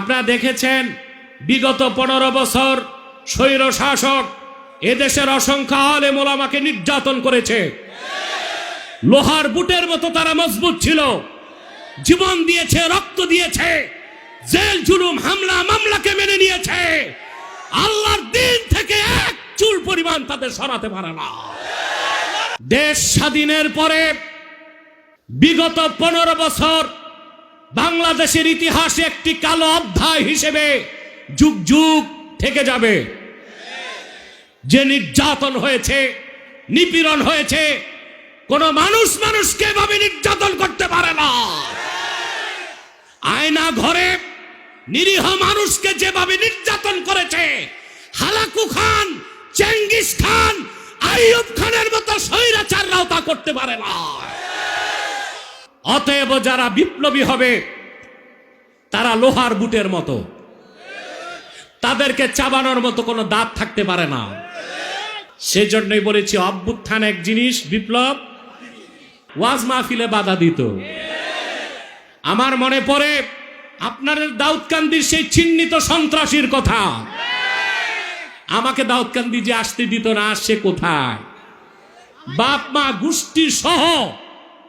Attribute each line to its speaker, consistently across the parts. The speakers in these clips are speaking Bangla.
Speaker 1: আপনারা দেখেছেন বিগত 15 বছর স্বৈর শাসক এদেশের অসংখ্য আলেম ওলামাকে নির্যাতন করেছে। লোহার বুটের মতো তারা মজবুত ছিল, জীবন দিয়েছে, রক্ত দিয়েছে, জেল জুলুম হামলা মামলাকে মেনে নিয়েছে। আল্লাহর দিন থেকে এক চুল পরিমাণ তাদের সরাতে পারে না। দেশ স্বাধীনের পরে বিগত 15 বছর বাংলাদেশের ইতিহাসে একটি কালো অধ্যায় হিসেবে যুগ যুগ থেকে যাবে। যে নির্যাতন হয়েছে, নিপীড়ন হয়েছে, কোন মানুষ মানুষকে এভাবে নির্যাতন করতে পারে না। আয়না ঘরে নিরীহ মানুষকে যেভাবে নির্যাতন করেছে, Hulagu Khan, Genghis Khan, Ayub খানের মতো স্বৈরাচাররাও তা করতে পারে না। অতএব যারা বিপ্লবী হবে তারা লোহার বুটের মতো, তাদেরকে চাবানোর মতো কোনো দাঁত থাকতে পারে না। সেজন্যই বলেছি অভ্যুত্থান এক জিনিস, বিপ্লব ওয়াজ মাহফিলে বাধা দিত। আমার মনে পড়ে আপনাদের দাউদকান্দির সেই চিহ্নিত সন্ত্রাসীর কথা। আমাকে দাউদকান্দি যে আসতে দিত না, আসছে কোথায়? বাপ মা গোষ্ঠী সহ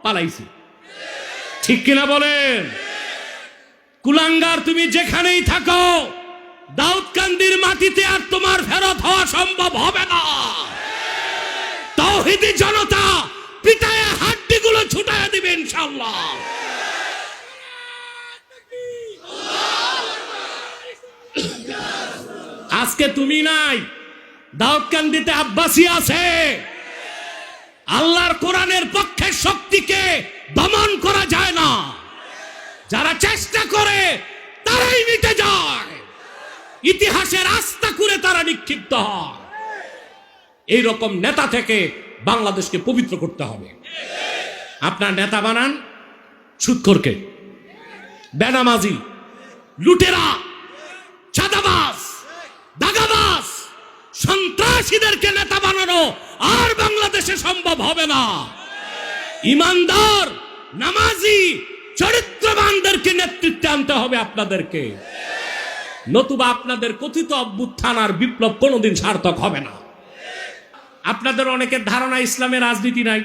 Speaker 1: পালাইছে, ঠিক কিনা বলেন? কুলাঙ্গার, তুমি যেখানেই থাকো, দাউদকান্দির মাটিতে আর তোমার ফেরত হওয়া সম্ভব হবে না। তাওহীদি জনতা পিটায়ে হাড্ডিগুলো ছুটায় দিবে ইনশাআল্লাহ। আজকে তুমি নাই, দাউদকান্দিতে আব্বাসী আছে। আল্লাহর কোরআনের পক্ষে শক্তিকে দমন করা যায় না। যারা চেষ্টা করে তারাই মিটে যায়, ইতিহাসের আস্থা করে তারা নিক্ষিপ্ত হয়। এইরকম নেতা থেকে বাংলাদেশকে পবিত্র করতে হবে। আপনার নেতা বানান সুদখোরকে, বেনামাজি, লুটেরা, চাঁদাবাজ, দাগাবাজ, সন্ত্রাসীদেরকে নেতা বানানো আর বাংলাদেশে সম্ভব হবে না। ইমানদার, নামাজি, চরিত্রবানদেরকে নেতৃত্বে আনতে হবে আপনাদেরকে। নতুবা আপনাদের কথিত অভ্যুত্থান আর বিপ্লব কোনোদিন সার্থক হবে না। আপনাদের অনেকের ধারণা ইসলামে রাজনীতি নাই।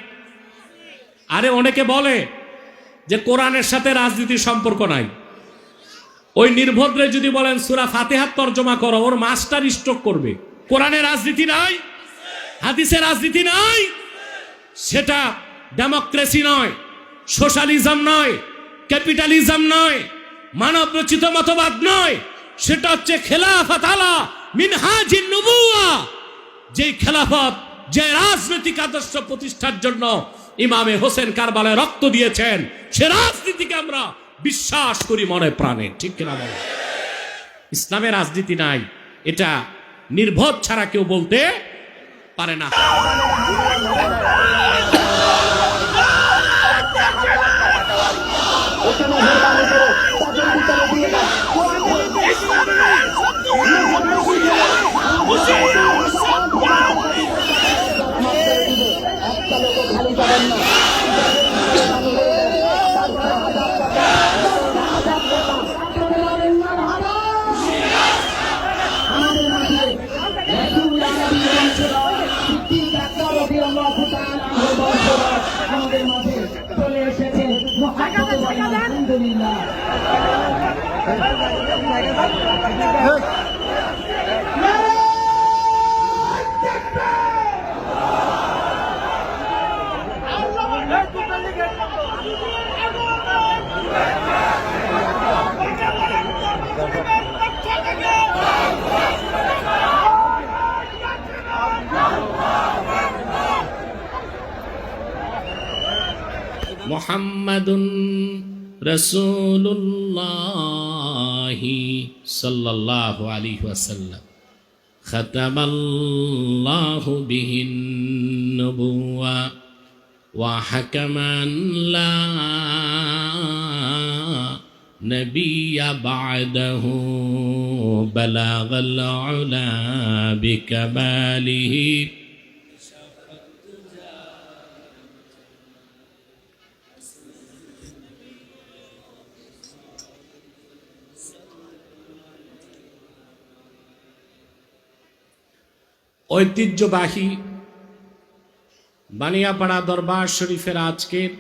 Speaker 1: আরে অনেকে বলে যে কোরআনের সাথে রাজনীতির সম্পর্ক নাই। ওই নির্ভদ্রে যদি বলেন সূরা ফাতিহা তর্জমা করো, ওর মাস্টার স্ট্রোক করবে। কোরআনে রাজনীতি নাই, হাদিসে রাজনীতি নাই। সেটা ডেমোক্রেসি নয়, সোশ্যালিজম নয়, ক্যাপিটালিজম নয়, মানব রচিত মতবাদ নয়। সেটা হচ্ছে খেলাফত আলা মিনহাজিন নবুওয়া। যে খেলাফত, যে রাজনৈতিক আদর্শ প্রতিষ্ঠার জন্য ইমামে হোসেন কারবালায় রক্ত দিয়েছেন, সে রাজনীতিকে আমরা বিশ্বাস করি মনে প্রাণে, ঠিক কিনা বলো? ইসলামে রাজনীতি নাই, এটা নির্ভদ ছাড়া কেউ বলতে পারে না। মুহাম্মাদুন রাসূলুল্লাহ সাল্লাল্লাহু আলাইহি ওয়াসাল্লাম খাতামাল্লাহু বিহিন নবুওয়া ওয়া হাকামান লা নবিয়্যা বা'দাহু বালাগাল উলা বিকামালিহি ঐতিহ্যবাহী বানিয়াপাড়া দরবার শরীফের আজকের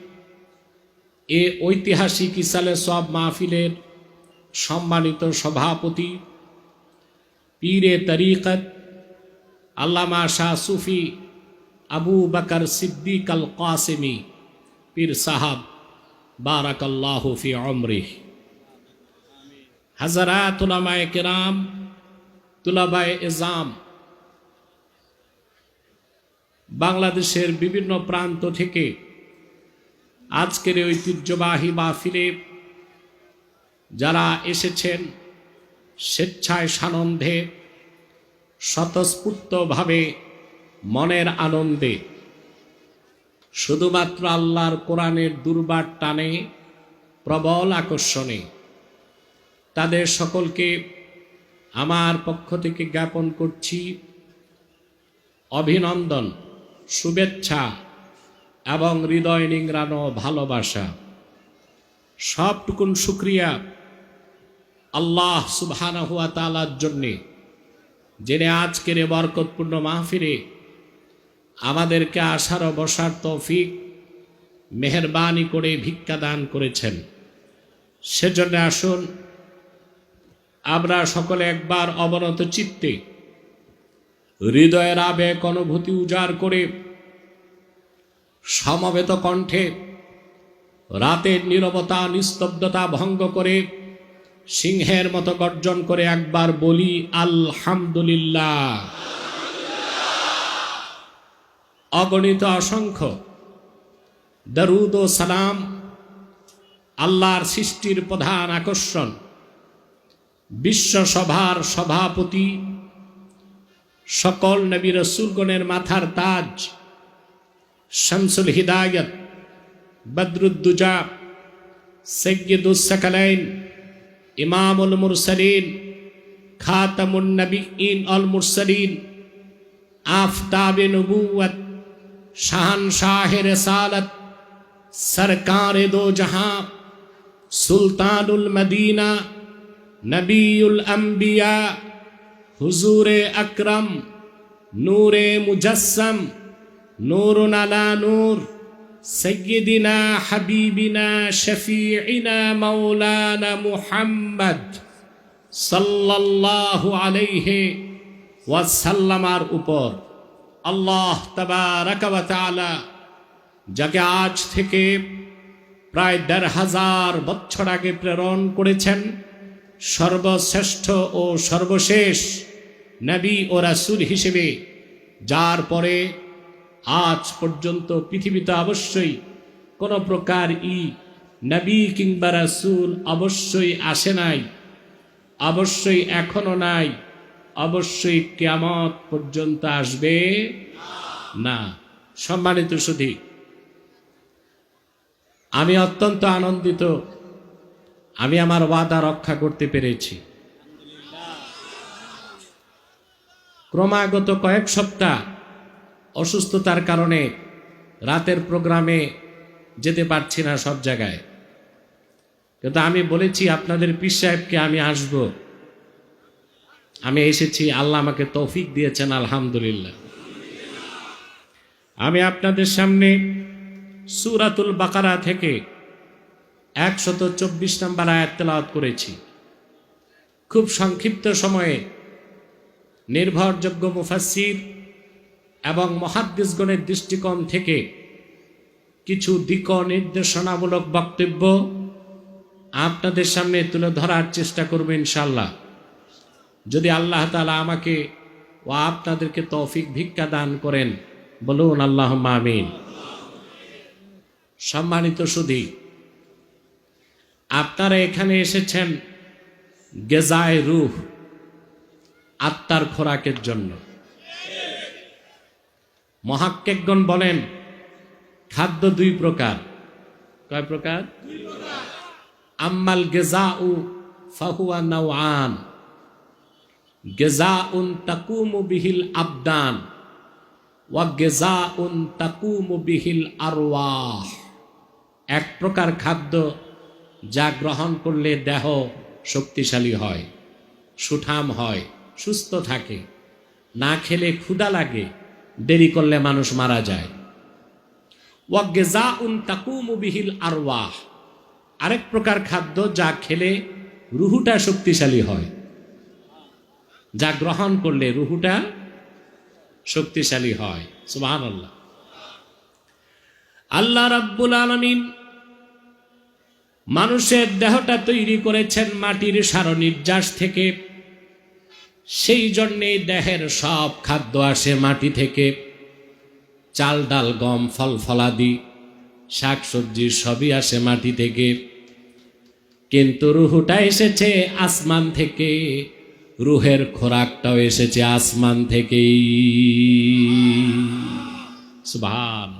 Speaker 1: এ ঐতিহাসিক ইসালে সব মাহফিলের সম্মানিত সভাপতি পীরে তরিকত আল্লামা শাহ সুফি আবু বকর সিদ্দিক আল কাসেমি পীর সাহাব বারাকাল্লাহু ফি উমরিহি, হযরত উলামায়ে কেরাম, তুলাবায়ে ইজাম, বাংলাদেশের বিভিন্ন প্রান্ত থেকে আজকের ঐতিহ্যবাহী মাহফিলে যারা এসেছেন স্বেচ্ছায় সানন্দে স্বতঃস্ফূর্তভাবে মনের আনন্দে শুধুমাত্র আল্লাহর কোরআনের দুর্বার টানে প্রবল আকর্ষণে, তাদের সকলকে আমার পক্ষ থেকে জ্ঞাপন করছি অভিনন্দন, শুভেচ্ছা এবং হৃদয় নিংড়ানো ভালোবাসা। সবটুকুন শুকরিয়া আল্লাহ সুবহানাহু ওয়া তাআলার জন্যে, যিনি আজকের এ বরকতপূর্ণ মাহফিলে আমাদেরকে আসার ও বসার তৌফিক মেহেরবানি করে ভিক্ষা দান করেছেন। সেজন্য আসুন আমরা সকলে একবার অবনত চিত্তে হৃদয়ের আবেগ অনুভূতি উজাড় করে সমবেত কণ্ঠে রাতের নীরবতা নিস্তব্ধতা ভঙ্গ করে সিংহের মতো গর্জন করে একবার বলি আলহামদুলিল্লাহ। অগণিত অসংখ্য দরুদ ও সালাম আল্লাহর সৃষ্টির প্রধান আকর্ষণ, বিশ্বসভার সভাপতি, সকল নবী রাসূলগণের মাথার তাজ, শামসুল হিদায়াত, বদরুদ্দুজা, সাইয়্যিদুস সাকালাইন, ইমামুল মুরসালিন, খাতামুন নবিয়্যিন আল মুরসালিন, আফতাবে নবুওয়াত, শাহনশাহে রিসালাত, সরকারে দো জাহাঁ, সুলতানুল মদিনা, নবিউল আম্বিয়া, হুজুরে আকরম, নূরে মুজাসসম, নূরুন আলা নূর, সাইয়্যিদিনা হাবিবিনা শফিঈনা মাওলানা মুহাম্মদ সাল্লাল্লাহু আলাইহি ওয়াসাল্লামার উপর আল্লাহ তাবারাকা ওয়া তাআলা, যাকে আজ থেকে প্রায় ১৫০০ বছর আগে প্রেরণ করেছেন সর্বশ্রেষ্ঠ ও সর্বশেষ নবী ও রাসূল হিসেবে, যার পরে আজ পর্যন্ত পৃথিবীতে অবশ্যই কোনো প্রকার নবী কিংবা রাসূল অবশ্যই আসে নাই, অবশ্যই এখনো নাই, অবশ্যই কিয়ামত পর্যন্ত আসবে না। সম্মানিত সুধী, আমি অত্যন্ত আনন্দিত আমি আমার ওয়াদা রক্ষা করতে পেরেছি। ক্রমাগত কয়েক সপ্তাহ অসুস্থতার কারণে রাতের প্রোগ্রামে যেতে পারছি না সব জায়গায়, কিন্তু আমি বলেছি আপনাদের পীর সাহেবকে আমি আসব, আমি এসেছি, আল্লাহ আমাকে তৌফিক দিয়েছেন আলহামদুলিল্লাহ। আমি আপনাদের সামনে সূরাতুল বাকারা থেকে ১২৪ নম্বর আয়াত তেলাওয়াত করেছি। খুব সংক্ষিপ্ত সময়ে নির্ভরযোগ্য মুফাসসির এবং মুহাদ্দিসগণের দৃষ্টিকোণ থেকে কিছু দিক নির্দেশনামূলক বক্তব্য আপনাদের সামনে তুলে ধরার চেষ্টা করব ইনশাআল্লাহ, যদি আল্লাহ তাআলা আমাকে ও আপনাদেরকে তৌফিক ভিক্ষা দান করেন। বলুন আল্লাহুম্মা আমিন। সম্মানিত সুধী, আপনারা এখানে এসেছেন গেজায়ে রূহ, আত্মার খোরাকের জন্য। মুহাক্কিকগণ বলেন খাদ্য দুই প্রকার। কয় প্রকার? আম্মাল গিজাউ ফাহুয়া নাওআন, গিজাউন তাকুমু বিহিল আবদান ওয়া গিজাউন তাকুমু বিহিল আরওয়াহ। এক প্রকার খাদ্য যা গ্রহণ করলে দেহ শক্তিশালী হয়, সুঠাম হয়, সুস্থ থাকে, না খেলে ক্ষুধা লাগে, দেরি করলে মানুষ মারা যায়। ওয়াগযাউন তাকুমু বিহিল আরওয়াহ, আরেক প্রকার খাদ্য যা খেলে রুহুটা শক্তিশালী হয়, যা গ্রহণ করলে রুহুটা শক্তিশালী হয়। সুবহানাল্লাহ। আল্লাহ রাব্বুল আলামিন মানুষের দেহটা তৈরি করেছেন মাটির সারনির্যাস থেকে, সেই জন্যে দেহের সব খাদ্য আসে মাটি থেকে, চাল ডাল গম ফল ফলাদি শাক সবজি সবই আসে মাটি থেকে, কিন্তু রুহুটা এসেছে আসমান থেকে, রুহের খোরাকটাও এসেছে আসমান থেকেই। সুবহান।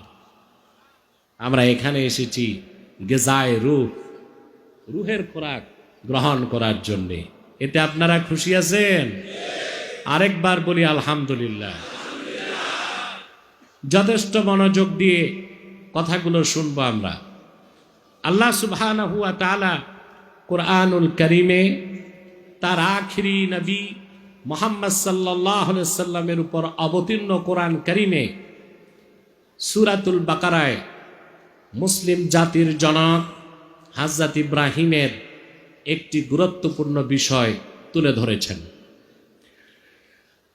Speaker 1: আমরা এখানে এসেছি গিজায়ে রূহ, রুহের খোরাক গ্রহণ করার জন্যে। এতে আপনারা খুশি আছেন? আরেকবার বলি আলহামদুলিল্লাহ। যথেষ্ট মনোযোগ দিয়ে কথাগুলো শুনবো আমরা। আল্লাহ সুবহানাহু ওয়া তাআলা কুরআনুল কারীমে তার আখিরি নবী মুহাম্মদ সাল্লাল্লাহু আলাইহি সাল্লামের উপর অবতীর্ণ কোরআন কারীমে সূরাতুল বাকারায় মুসলিম জাতির জনক হযরত ইব্রাহিমের একটি গুরুত্বপূর্ণ বিষয় তুলে ধরেছেন।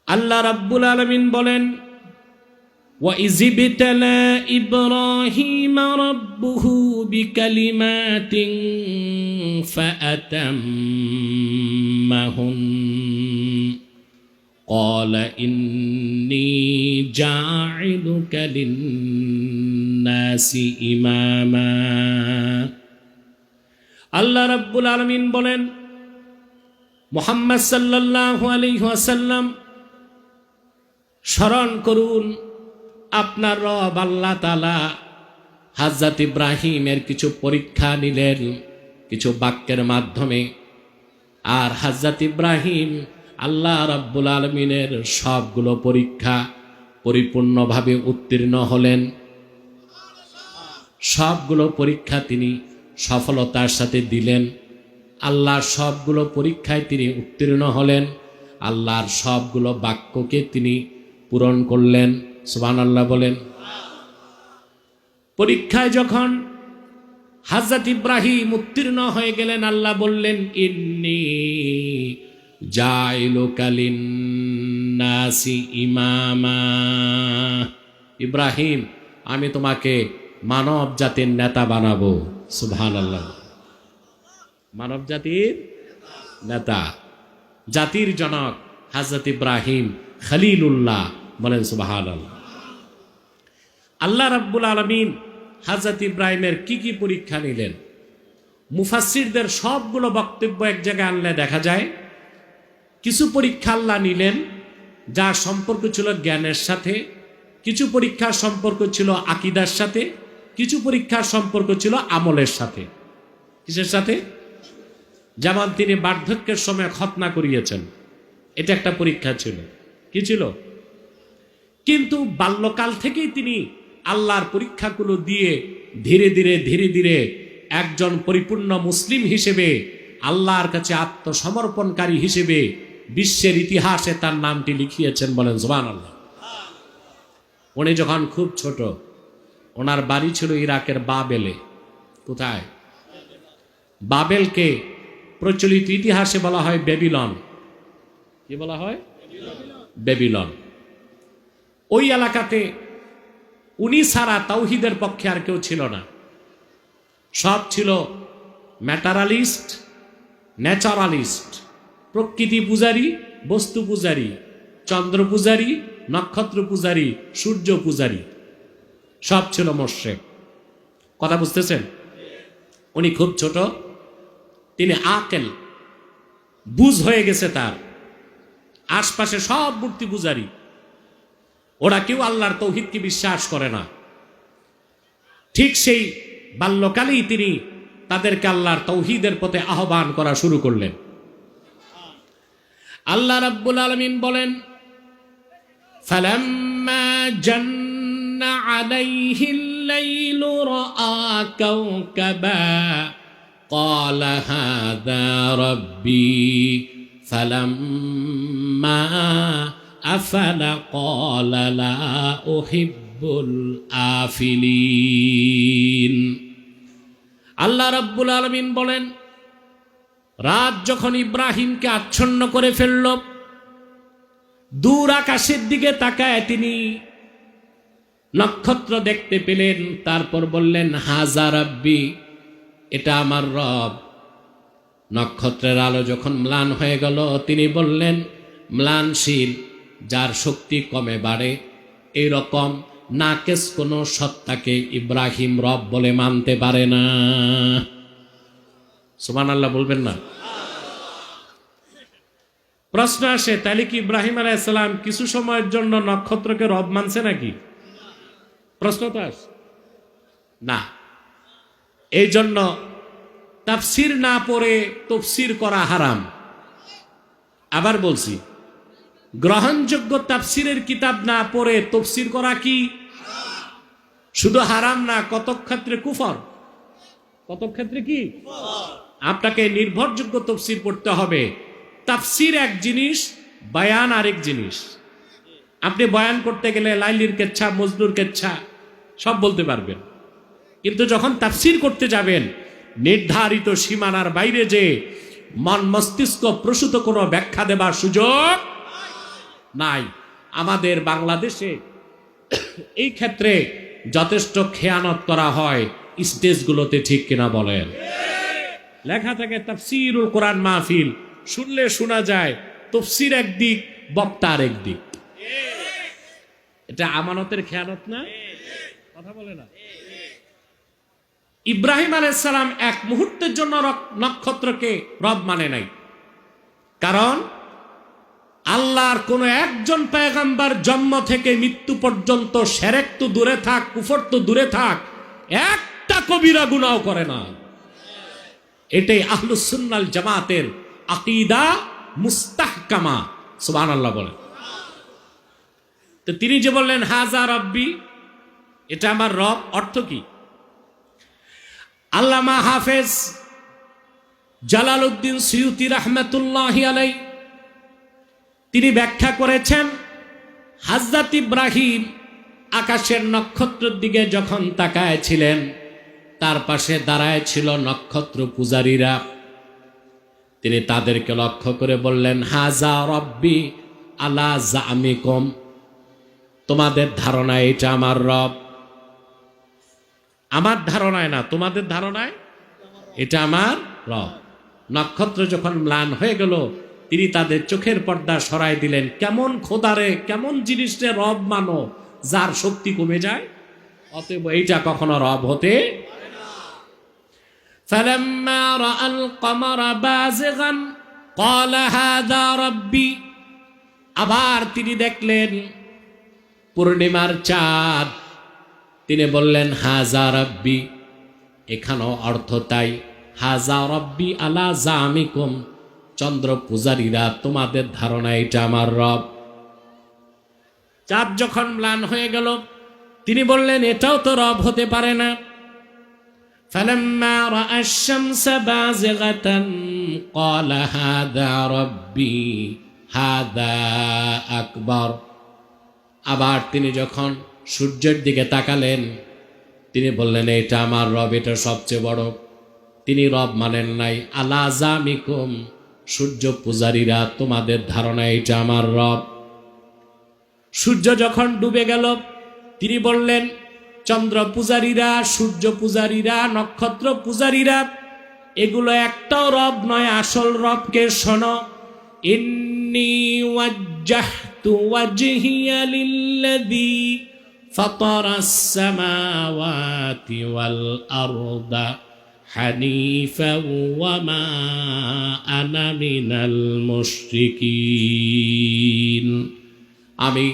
Speaker 1: আল্লাহ রাব্বুল আলামিন বলেন, وَإِذِ ابْتَلَى إِبْرَاهِيمَ رَبُّهُ بِكَلِمَاتٍ فَأَتَمَّهُنَّ قَالَ إِنِّي جَاعِلُكَ لِلنَّاسِ إِمَامًا। আল্লাহ রাব্বুল আলামিন বলেন, মুহাম্মদ সাল্লাল্লাহু আলাইহি ওয়াসাল্লাম স্মরণ করুন, আপনার রব আল্লাহ তাআলা হযরত ইব্রাহিমের কিছু পরীক্ষা নিলেন কিছু বাক্যের মাধ্যমে, আর হযরত ইব্রাহিম আল্লাহ রাব্বুল আলামিনের সবগুলো পরীক্ষা পরিপূর্ণভাবে উত্তীর্ণ হলেন। সবগুলো পরীক্ষা তিনি সফলতার সাথে দিলেন। আল্লাহর সবগুলো পরীক্ষায় তিনি উত্তীর্ণ হলেন, আল্লাহর সবগুলো বাক্যকে তিনি পূরণ করলেন। সুবহানাল্লাহ বলেন। পরীক্ষায় যখন হযরত ইব্রাহিম উত্তীর্ণ হয়ে গেলেন, আল্লাহ বললেন, ইন্নী জাইলুকা লিন্নাসি ইমামা। ইব্রাহিম, আমি তোমাকে মানব জাতির নেতা বানাবো। সুবহানাল্লাহ। মানব জাতির নেতা, জাতির জনক হযরত ইব্রাহিম খলিলুল্লাহ, বলেন সুবহানাল্লাহ। আল্লাহ রাব্বুল আলামিন হযরত ইব্রাহিমের কি কি পরীক্ষা নিলেন, মুফাসসিরদের সবগুলো বক্তব্য এক জায়গায় আনলে দেখা যায় কিছু পরীক্ষা আল্লাহ নিলেন যার সম্পর্ক ছিল জ্ঞানের সাথে, কিছু পরীক্ষার সম্পর্ক ছিল আকীদার সাথে, কিছু পরীক্ষার সম্পর্ক ছিল আমলের সাথে। কিসের সাথে? যেমন তিনি বার্ধক্যের সময় খতনা করিয়েছেন, এটা একটা পরীক্ষা ছিল। কি ছিল? কিন্তু বাল্যকাল থেকেই তিনি আল্লাহর পরীক্ষাগুলো দিয়ে ধীরে ধীরে একজন পরিপূর্ণ মুসলিম হিসেবে, আল্লাহর কাছে আত্মসমর্পণকারী হিসেবে বিশ্বের ইতিহাসে তার নামটি লিখিয়েছেন। বলেন সুবহানাল্লাহ। উনি যখন খুব ছোট, ওনার বাড়ি ছিল ইরাকের বাবেলে। কোথায়? বাবেলকে প্রচলিত ইতিহাসে বলা হয় বেবিলন। কি বলা হয়? বেবিলন। ওই এলাকাতে উনি ছাড়া তাওহীদের পক্ষে আর কেউ ছিল না। সব ছিল ম্যাটারালিস্ট, ন্যাচারালিস্ট, প্রকৃতি পূজারী, বস্তু পূজারী, চন্দ্র পূজারী, নক্ষত্র পূজারী, সূর্য পূজারী, সব ছিল মুশরিক। কথা বুঝতেছেন? উনি খুব ছোট, তিনি আকেল, বুঝ হয়ে গেছে তার। আশপাশে সব মূর্তি পূজারী, ওরা কেউ আল্লাহর তাওহীদকে বিশ্বাস করে না। ঠিক সেই বাল্যকালেই তিনি তাদেরকে আল্লাহর তাওহীদের পথে আহ্বান করা শুরু করলেন। আল্লাহ রাব্বুল আলামিন বলেন, ফালাম্মা জান্না আলাইহিল লাইলু রাআ কাওকাবা ক্বালা হাযা রাব্বি ফালাম্মা আফালা ক্বালা লা উহিব্বুল আফিলিন। আল্লাহ রাব্বুল আলামিন বলেন, রাত যখন ইব্রাহিমকে আচ্ছন্ন করে ফেলল, দূর আকাশের দিকে তাকায় তিনি নক্ষত্র দেখতে পেলেন। তারপর বললেন, হাযা রাব্বি, এটা আমার রব। নক্ষত্রের আলো যখন ম্লান হয়ে গেল, তিনি বললেন, ম্লানশীল, যার শক্তি কমে বাড়ে, এইরকম নাকেস কোনো সত্তাকে ইব্রাহিম রব বলে মানতে পারে না। সুবহানাল্লাহ বলবেন না? প্রশ্ন আসে, তাহলে কি ইব্রাহিম আলাইহিস সালাম কিছু সময়ের জন্য নক্ষত্রকে রব মানছে নাকি? প্রশ্ন তো আসে না। এই জন্য তাফসির না পড়ে তাফসির করা হারাম। আবার বলছি, গ্রহণযোগ্য তাফসিরের কিতাব না পড়ে তাফসির করা কি শুধু হারাম না, কতক ক্ষেত্রে কুফর। কতক ক্ষেত্রে কি? আপনাকে নির্ভরযোগ্য তাফসির পড়তে হবে। তাফসির এক জিনিস, বয়ান আরেক জিনিস। আপনি বয়ান করতে গেলে লাইলির কেচ্ছা, মজনুর কেচ্ছা সব বলতে পারবেন, কিন্তু যখন তাফসির করতে যাবেন, নির্ধারিত সীমানার বাইরে যে মন মস্তিষ্ক প্রসূত কোনো ব্যাখ্যা দেবার সুযোগ নাই। আমাদের বাংলাদেশে এই ক্ষেত্রে যথেষ্ট খেয়ানত করা হয় স্টেজগুলোতে, ঠিক কিনা বলেন? লেখা থাকে তাফসিরুল কোরআন মাহফিল, শুনলে শোনা যায় তাফসির একদিক, বক্তা আরেক দিক। এটা আমানতের খেয়ানত না? কথা বলে না? ইব্রাহিম আলাইহিস সালাম এক মুহূর্তের জন্য নক্ষত্রকে রব মানে নাই, কারণ আল্লাহর কোন একজন পয়গম্বর জন্ম থেকে মৃত্যু পর্যন্ত শিরক তো দূরে থাক, কুফর তো দূরে থাক, একটা কবিরা গুনাহ করে না। এটাই আহলুস সুন্নাহ ওয়াল জামাতের আকীদা মুস্তাহকামা। সুবহানাল্লাহ বলেন। তো তিনি যে বললেন হাযা রাব্বি, এটা আমার রব, অর্থ কি? আল্লামা হাফেজ জালালউদ্দিন সুয়ুতী রাহমাতুল্লাহি আলাইহি তিনি ব্যাখ্যা করেছেন, হযরত ইব্রাহিম আকাশের নক্ষত্রের দিকে যখন তাকায় ছিলেন, তার পাশে দাঁড়ায় ছিল নক্ষত্র পূজারীরা। তিনি তাদেরকে লক্ষ্য করে বললেন, হাযা রাব্বি আলা জামিকুম, তোমাদের ধারণায় এটা আমার রব। আমার ধারণায় না, তোমাদের ধারণায় এটা আমার রব। নক্ষত্র যখন ম্লান হয়ে গেল, তিনি তাদের চোখের পর্দা সরাই দিলেন। কেমন খোদারে, কেমন জিনিসটা রব মানো যার শক্তি কমে যায়? অতএব এইটা কখনো রব হতে পারে না। ফালাম্মা রাআল কমারা বাযিগান ক্বালা হাযা রাব্বি, আবার তিনি দেখলেন পূর্ণিমার চাঁদ, তিনি বললেন হাযা রাব্বি। এখানেও অর্থ তাই, হাযা রাব্বি আলা জামিকুম, চন্দ্র পূজারীরা তোমাদের ধারণা এটা আমার রব। চাঁদ যখন ম্লান হয়ে গেল, তিনি বললেন এটাও তো রব হতে পারে না। ফালাম্মা রাআশ শামসা বাযিগাতান ক্বালা হাযা রাব্বি হাযা আকবার। আবার তিনি যখন সূর্যের দিকে তাকালেন, তিনি বললেন এটা আমার রব, এটা সবচেয়ে বড়। তিনি রব মানেন নাই। আলা জামিকুম, সূর্য পূজারীরা তোমাদের ধারণা এটা আমার রব। সূর্য যখন ডুবে গেল, তিনি বললেন চন্দ্র পূজারীরা, সূর্য পূজারীরা, নক্ষত্র পূজারীরা, এগুলো একটাও রব নয়। আসল রবকে শোনো। ইন্নী ওয়াজ্জাহতু ওয়াজহিয়া লিল্লাযী ফাতারাস সামাওয়াতি ওয়াল আরদা হানিফাও ওয়া মা আনা মিনাল মুশরিকিন। আমি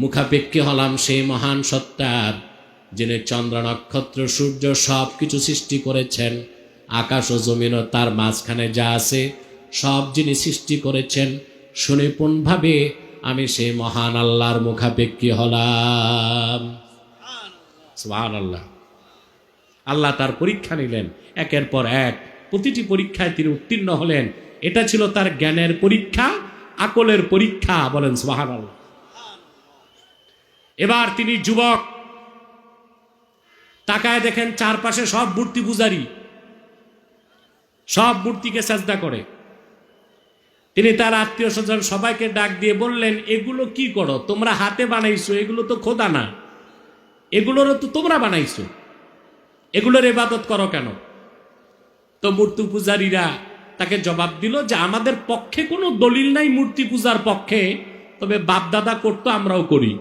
Speaker 1: মুখাপেক্ষী হলাম সেই মহান সত্তার, যিনি চন্দ্র নক্ষত্র সূর্য সব কিছু সৃষ্টি করেছেন। আকাশ ও জমিন ও তার মাঝখানে যা আছে সব যিনি সৃষ্টি করেছেন, সুনিপুণভাবে আমি সেই মহান আল্লাহর মুখাপেক্ষী হলাম। সুবহানাল্লাহ। আল্লাহ তার পরীক্ষা নিলেন একের পর এক, প্রতিটি পরীক্ষায় তিনি উত্তীর্ণ হলেন। এটা ছিল তার জ্ঞানের পরীক্ষা, আকলের পরীক্ষা। বলেন সুবহানাল্লাহ। এবার তিনি যুবক, তাকায় দেখেন চারপাশে সব মূর্তি পূজারী, সব মূর্তিকে সাজদা করে। তিনি তার আত্মীয় স্বজন সবাইকে ডাক দিয়ে বললেন, এগুলো কি করো? তোমরা হাতে বানাইছো, এগুলো তো খোদা না, এগুলোরও তো তোমরা বানাইছো, এগুলোর ইবাদত করো কেন? তো মূর্তি পূজারীরা তাকে জবাব দিল যে আমাদের পক্ষে কোনো দলিল নাই মূর্তি পূজার পক্ষে, তবে বাপদাদা করতো, আমরাও করি।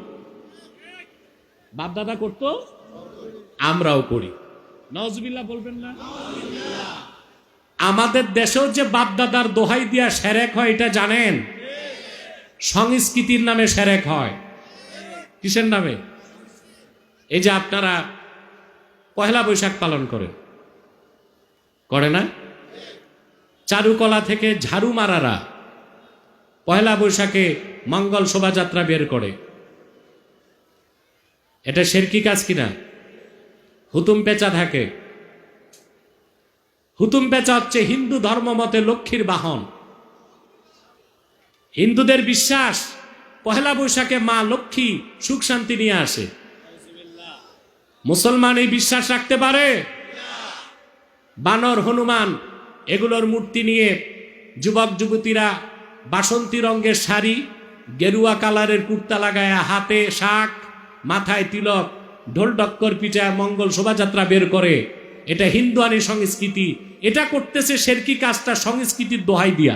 Speaker 1: বাপদাদা করতো, আমরাও করি। নাউজুবিল্লাহ বলবেন না? আমাদের দেশেও যে বাপদাদার দোহাই দিয়া সেরেক হয় এটা জানেন? সংস্কৃতির নামে সেরেক হয়। কিসের নামে? এই যে আপনারা পহেলা বৈশাখ পালন করেন, করে না? চারুকলা থেকে ঝাড়ু মারারা পহেলা বৈশাখে মঙ্গল শোভাযাত্রা বের করে, এটা শিরকি কাজ কিনা? হুতুম পেঁচা থাকে। হুতুম পেঁচা হচ্ছে হিন্দু ধর্ম মতে লক্ষ্মীর বাহন। হিন্দুদের বিশ্বাস পহেলা বৈশাখে মা লক্ষ্মী সুখ শান্তি নিয়ে আসে। মুসলমান এই বিশ্বাস রাখতে পারে? বানর, হনুমান এগুলোর মূর্তি নিয়ে যুবক যুবতীরা বাসন্তী রঙের শাড়ি, গেরুয়া কালারের কুর্তা লাগায়া, হাতে শাক, মাথায় তিলক, ঢোল ডক্কর পিঠা মঙ্গল শোভাযাত্রা বের করে। এটা হিন্দুয়ানি সংস্কৃতি। এটা করতেছে শিরকি কাজটা সংস্কৃতির দোহাই দিয়া।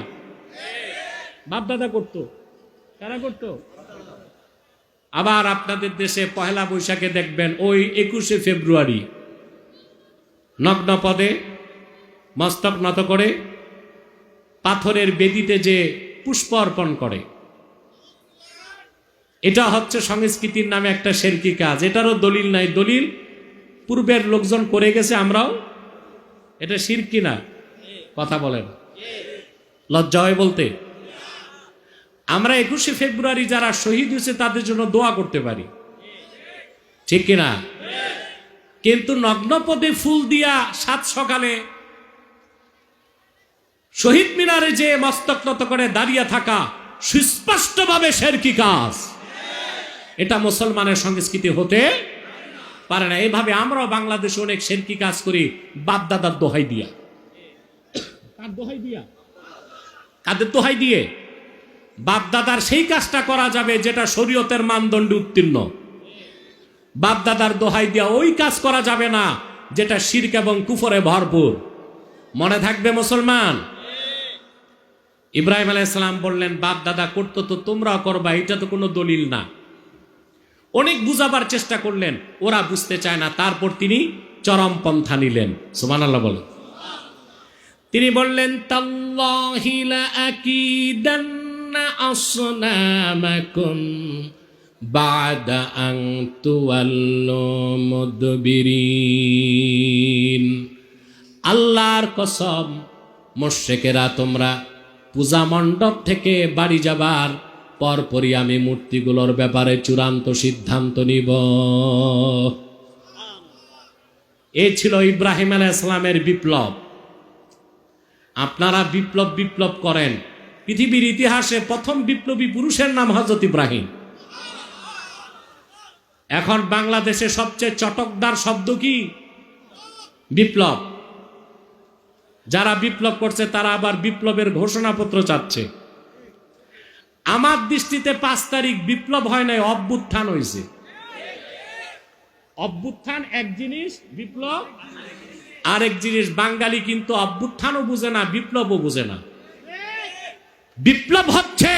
Speaker 1: বাপদাদা করতো, কারা করতো? আবার আপনাদের দেশে পহেলা বৈশাখে দেখবেন ওই 21শে ফেব্রুয়ারি নগ্ন পদে মস্তক নত করে পাথরের বেদিতে যে পুষ্প অর্পণ করে, এটা হচ্ছে সংস্কৃতির নামে একটা শিরকি কাজ। এটারও দলিল নাই। দলিল পূর্বের লোকজন করে গেছে, আমরাও। এটা শিরক না? কথা বলেন, লজ্জা হয় বলতে? আমরা 21শে ফেব্রুয়ারি যারা শহীদ হয়েছে তাদের জন্য দোয়া করতে পারি, ঠিক কিনা? কিন্তু নগ্ন পদে ফুল দিয়া সাত সকালে শহীদ মিনারে যে মস্তক নত করে দাঁড়িয়ে থাকা সুস্পষ্টভাবে শিরকি কাজ। এটা মুসলমানের সংস্কৃতি হতে পারে না। এইভাবে আমরাও বাংলাদেশে অনেক শিরকি কাজ করি বাপদাদার দোহাই দিয়া। কার দোহাই দিয়া? কাদের দোহাই দিয়ে? বাপদাদার সেই কাজটা করা যাবে যেটা শরীয়তের মানদণ্ডে উত্তীর্ণ। বাপদাদার দোহাই দিয়া ওই কাজ করা যাবে না যেটা শিরক এবং কুফরে ভরপুর। মনে থাকবে মুসলমান। ইব্রাহিম আলাইহিস সালাম বললেন, বাপদাদা করতো তো তোমরাও করবা, এটা তো কোনো দলিল না। অনেক বুঝাবার চেষ্টা করলেন, ওরা বুঝতে চায় না। তারপর তিনি চরম পন্থা নিলেন। সুবহানাল্লাহ বলেন। তিনি বললেন, তাল্লাহি লা আকিদান্না আসনামাকুম বাদা আন তুওয়াল্লু মুদবিরিন। আল্লাহর কসম, মুশরিকেরা তোমরা পূজা মণ্ডপ থেকে বাড়ি যাবার পরপরই আমি মূর্তিগুলোর ব্যাপারে চূড়ান্ত সিদ্ধান্ত নিব। এই ছিল ইব্রাহিম আলাইহিস সালামের বিপ্লব। আপনারা বিপ্লব বিপ্লব করেন, পৃথিবীর ইতিহাসে প্রথম বিপ্লবী পুরুষের নাম হযরত ইব্রাহিম। এখন বাংলাদেশে সবচেয়ে চটকদার শব্দ কি? বিপ্লব। যারা বিপ্লব করছে তারা আবার বিপ্লবের ঘোষণাপত্র চাচ্ছে। আমার দৃষ্টিতে 5 তারিখ বিপ্লব হয় নাই, অভ্যুত্থান হয়েছে। অভ্যুত্থান এক জিনিস, বিপ্লব আরেক জিনিস। বাঙালি কিন্তু অভ্যুত্থানও বুঝে না, বিপ্লবও বুঝে না। বিপ্লব হচ্ছে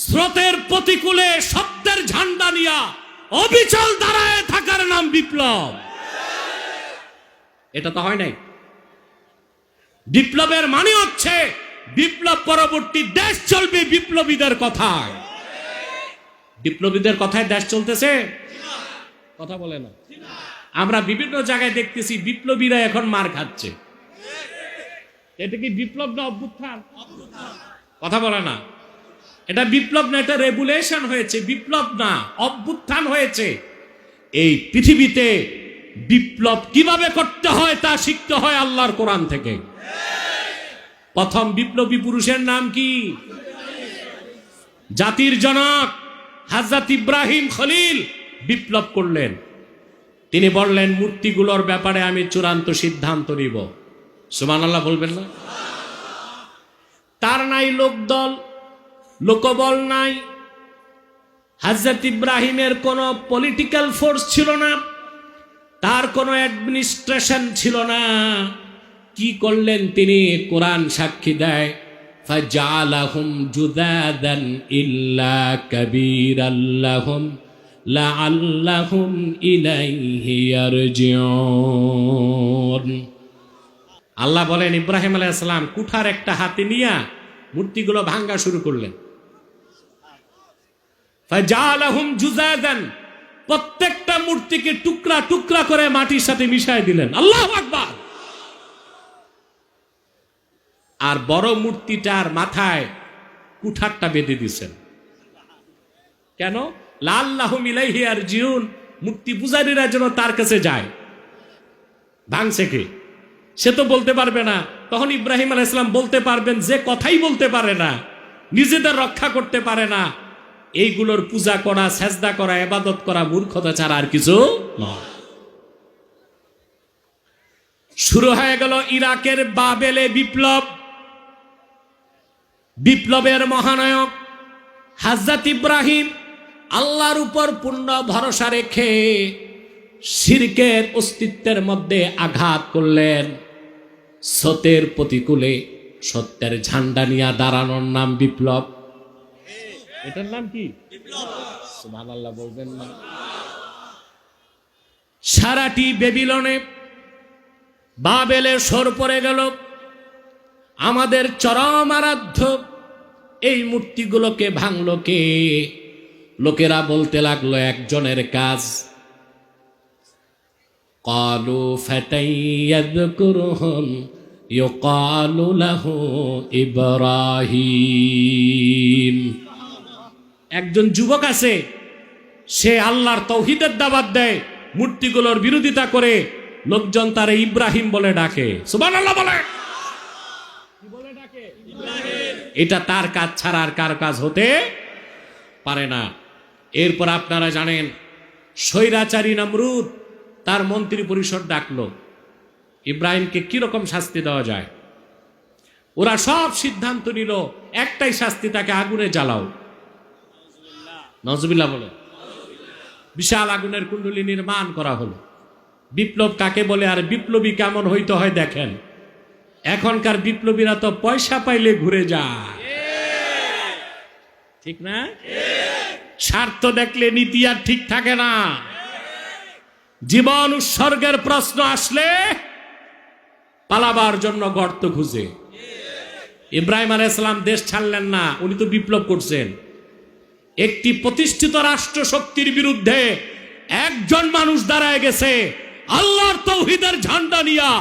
Speaker 1: স্রোতের প্রতিকূলে সত্যের ঝান্ডা নিয়া অবিচল দাঁড়ায় থাকার নাম বিপ্লব। এটা তো হয় নাই। বিপ্লবের মানে হচ্ছে বিপ্লব পরবর্তী দেশ চলবে বিপ্লবীদের কথায়। বিপ্লবীদের কথায় দেশ চলতেছে? কথা বলে না। আমরা বিভিন্ন জায়গায় দেখতেছি বিপ্লবীরা এখন মার খাচ্ছে। এটা কি বিপ্লব না অভ্যুত্থান? কথা বলে না। এটা বিপ্লব না, এটা রেগুলেশন হয়েছে। বিপ্লব না, অভ্যুত্থান হয়েছে। এই পৃথিবীতে বিপ্লব কিভাবে করতে হয় তা শিখতে হয় আল্লাহর কোরআন থেকে। প্রথম বিপ্লবী পুরুষের নাম কি? জাতির জনক হযরত ইব্রাহিম খলিল বিপ্লব করলেন। তিনি বললেন, মূর্তিগুলোর ব্যাপারে আমি চূড়ান্ত সিদ্ধান্ত নিব। সুবহানাল্লাহ বলবেন না? তার নাই লোকদল, লোকবল নাই। হযরত ইব্রাহিমের কোনো পলিটিক্যাল ফোর্স ছিল না, তার কোনো অ্যাডমিনিস্ট্রেশন ছিল না। কি করলেন তিনি? কোরআন সাক্ষী দেয়, ফাজআলাহুম জুদাদান ইল্লা কাবীরাল লাহুম লাআল্লাহুম ইলাইহি ইয়ারজিউন। আল্লাহ বলেন, ইব্রাহিম আলাইহিস সালাম কুঠার একটা হাতে নিয়ে মূর্তিগুলো ভাঙা শুরু করলেন। ফাজআলাহুম জুদাদান, প্রত্যেকটা মূর্তিকে টুকরা টুকরা করে মাটির সাথে মিশায় দিলেন। আল্লাহু আকবার। আর বড় মূর্তিটার মাথায় কুঠারটা বেঁধে দিয়েছেন। কেন? লাআল্লাহুম ইলাইহি ইয়ারজিউন, মূর্তি পূজারীরা যেন তার কাছে যায়। ভাঙছে কে? সে তো বলতে পারবে না। তখন ইব্রাহিম আলাইহিস সালাম বলতে পারবেন, যে কথাই বলতে পারে না, নিজেদের রক্ষা করতে পারে না, এইগুলোর পূজা করা, সেজদা করা, ইবাদত করা মূর্খতা ছাড়া আর কিছু নয়। শুরু হয়ে গেল ইরাকের বাবেলে বিপ্লব। বিপ্লবের মহানায়ক হযরত ইব্রাহিম আল্লাহর উপর পূর্ণ ভরসা রেখে শিরকের অস্তিত্বের মধ্যে আঘাত করলেন। সত্যের প্রতিকূলে সত্যের ঝান্ডা নিয়ে দাঁড়ানোর নাম বিপ্লব। এটার নাম কি? সুবহানাল্লাহ বলবেন না? সারাটি বেবিলনে বাবেলের সর পড়ে গেল। আমাদের চরম আরাধ্য এই মূর্তিগুলোকে ভাঙলো কে? লোকেরা বলতে লাগলো একজনের কাজ। ক্বালু ফাতাইয়াযকুরুহুম ইউকালু লাহু ইব্রাহিম। একজন যুবক আছে, সে আল্লাহর তাওহীদের দাওয়াত দেয়, মূর্তিগুলোর বিরোধিতা করে, লোকজন তারে ইব্রাহিম বলে ডাকে। সুবহানাল্লাহ বলে। কি বলে ডাকে? ইব্রাহিম। এটা তার কাজ ছাড়া আর কার কাজ হতে পারে না। এরপর আপনারা জানেন, স্বৈরাচারী নমরুদ তার মন্ত্রী পরিষদ ডাকলো, ইব্রাহিমকে কিরকম শাস্তি দেওয়া যায়। ওরা সব সিদ্ধান্ত নিল, একটাই শাস্তি, তাকে আগুনে জ্বালাও। নাউজুবিল্লাহ বলে। বিশাল আগুনের কুণ্ডলী নির্মাণ করা হলো। বিপ্লব কাকে বলে আর বিপ্লবী কেমন হইতে হয় দেখেন। এখনকার বিপ্লবীরা তো পয়সা পাইলে ঘুরে যায়, ঠিক না? স্বার্থ দেখলে নীতি আর ঠিক থাকে না। জীবন উৎসর্গের প্রশ্ন আসলে পালাবার জন্য গর্ত খুঁজে। ইব্রাহিম আলাইহিস সালাম দেশ ছাড়লেন না, উনি তো বিপ্লব করছেন। একটি প্রতিষ্ঠিত রাষ্ট্র শক্তির বিরুদ্ধে একজন মানুষ দাঁড়ায় গেছে আল্লাহর তাওহীদের ঝান্ডা নিয়া।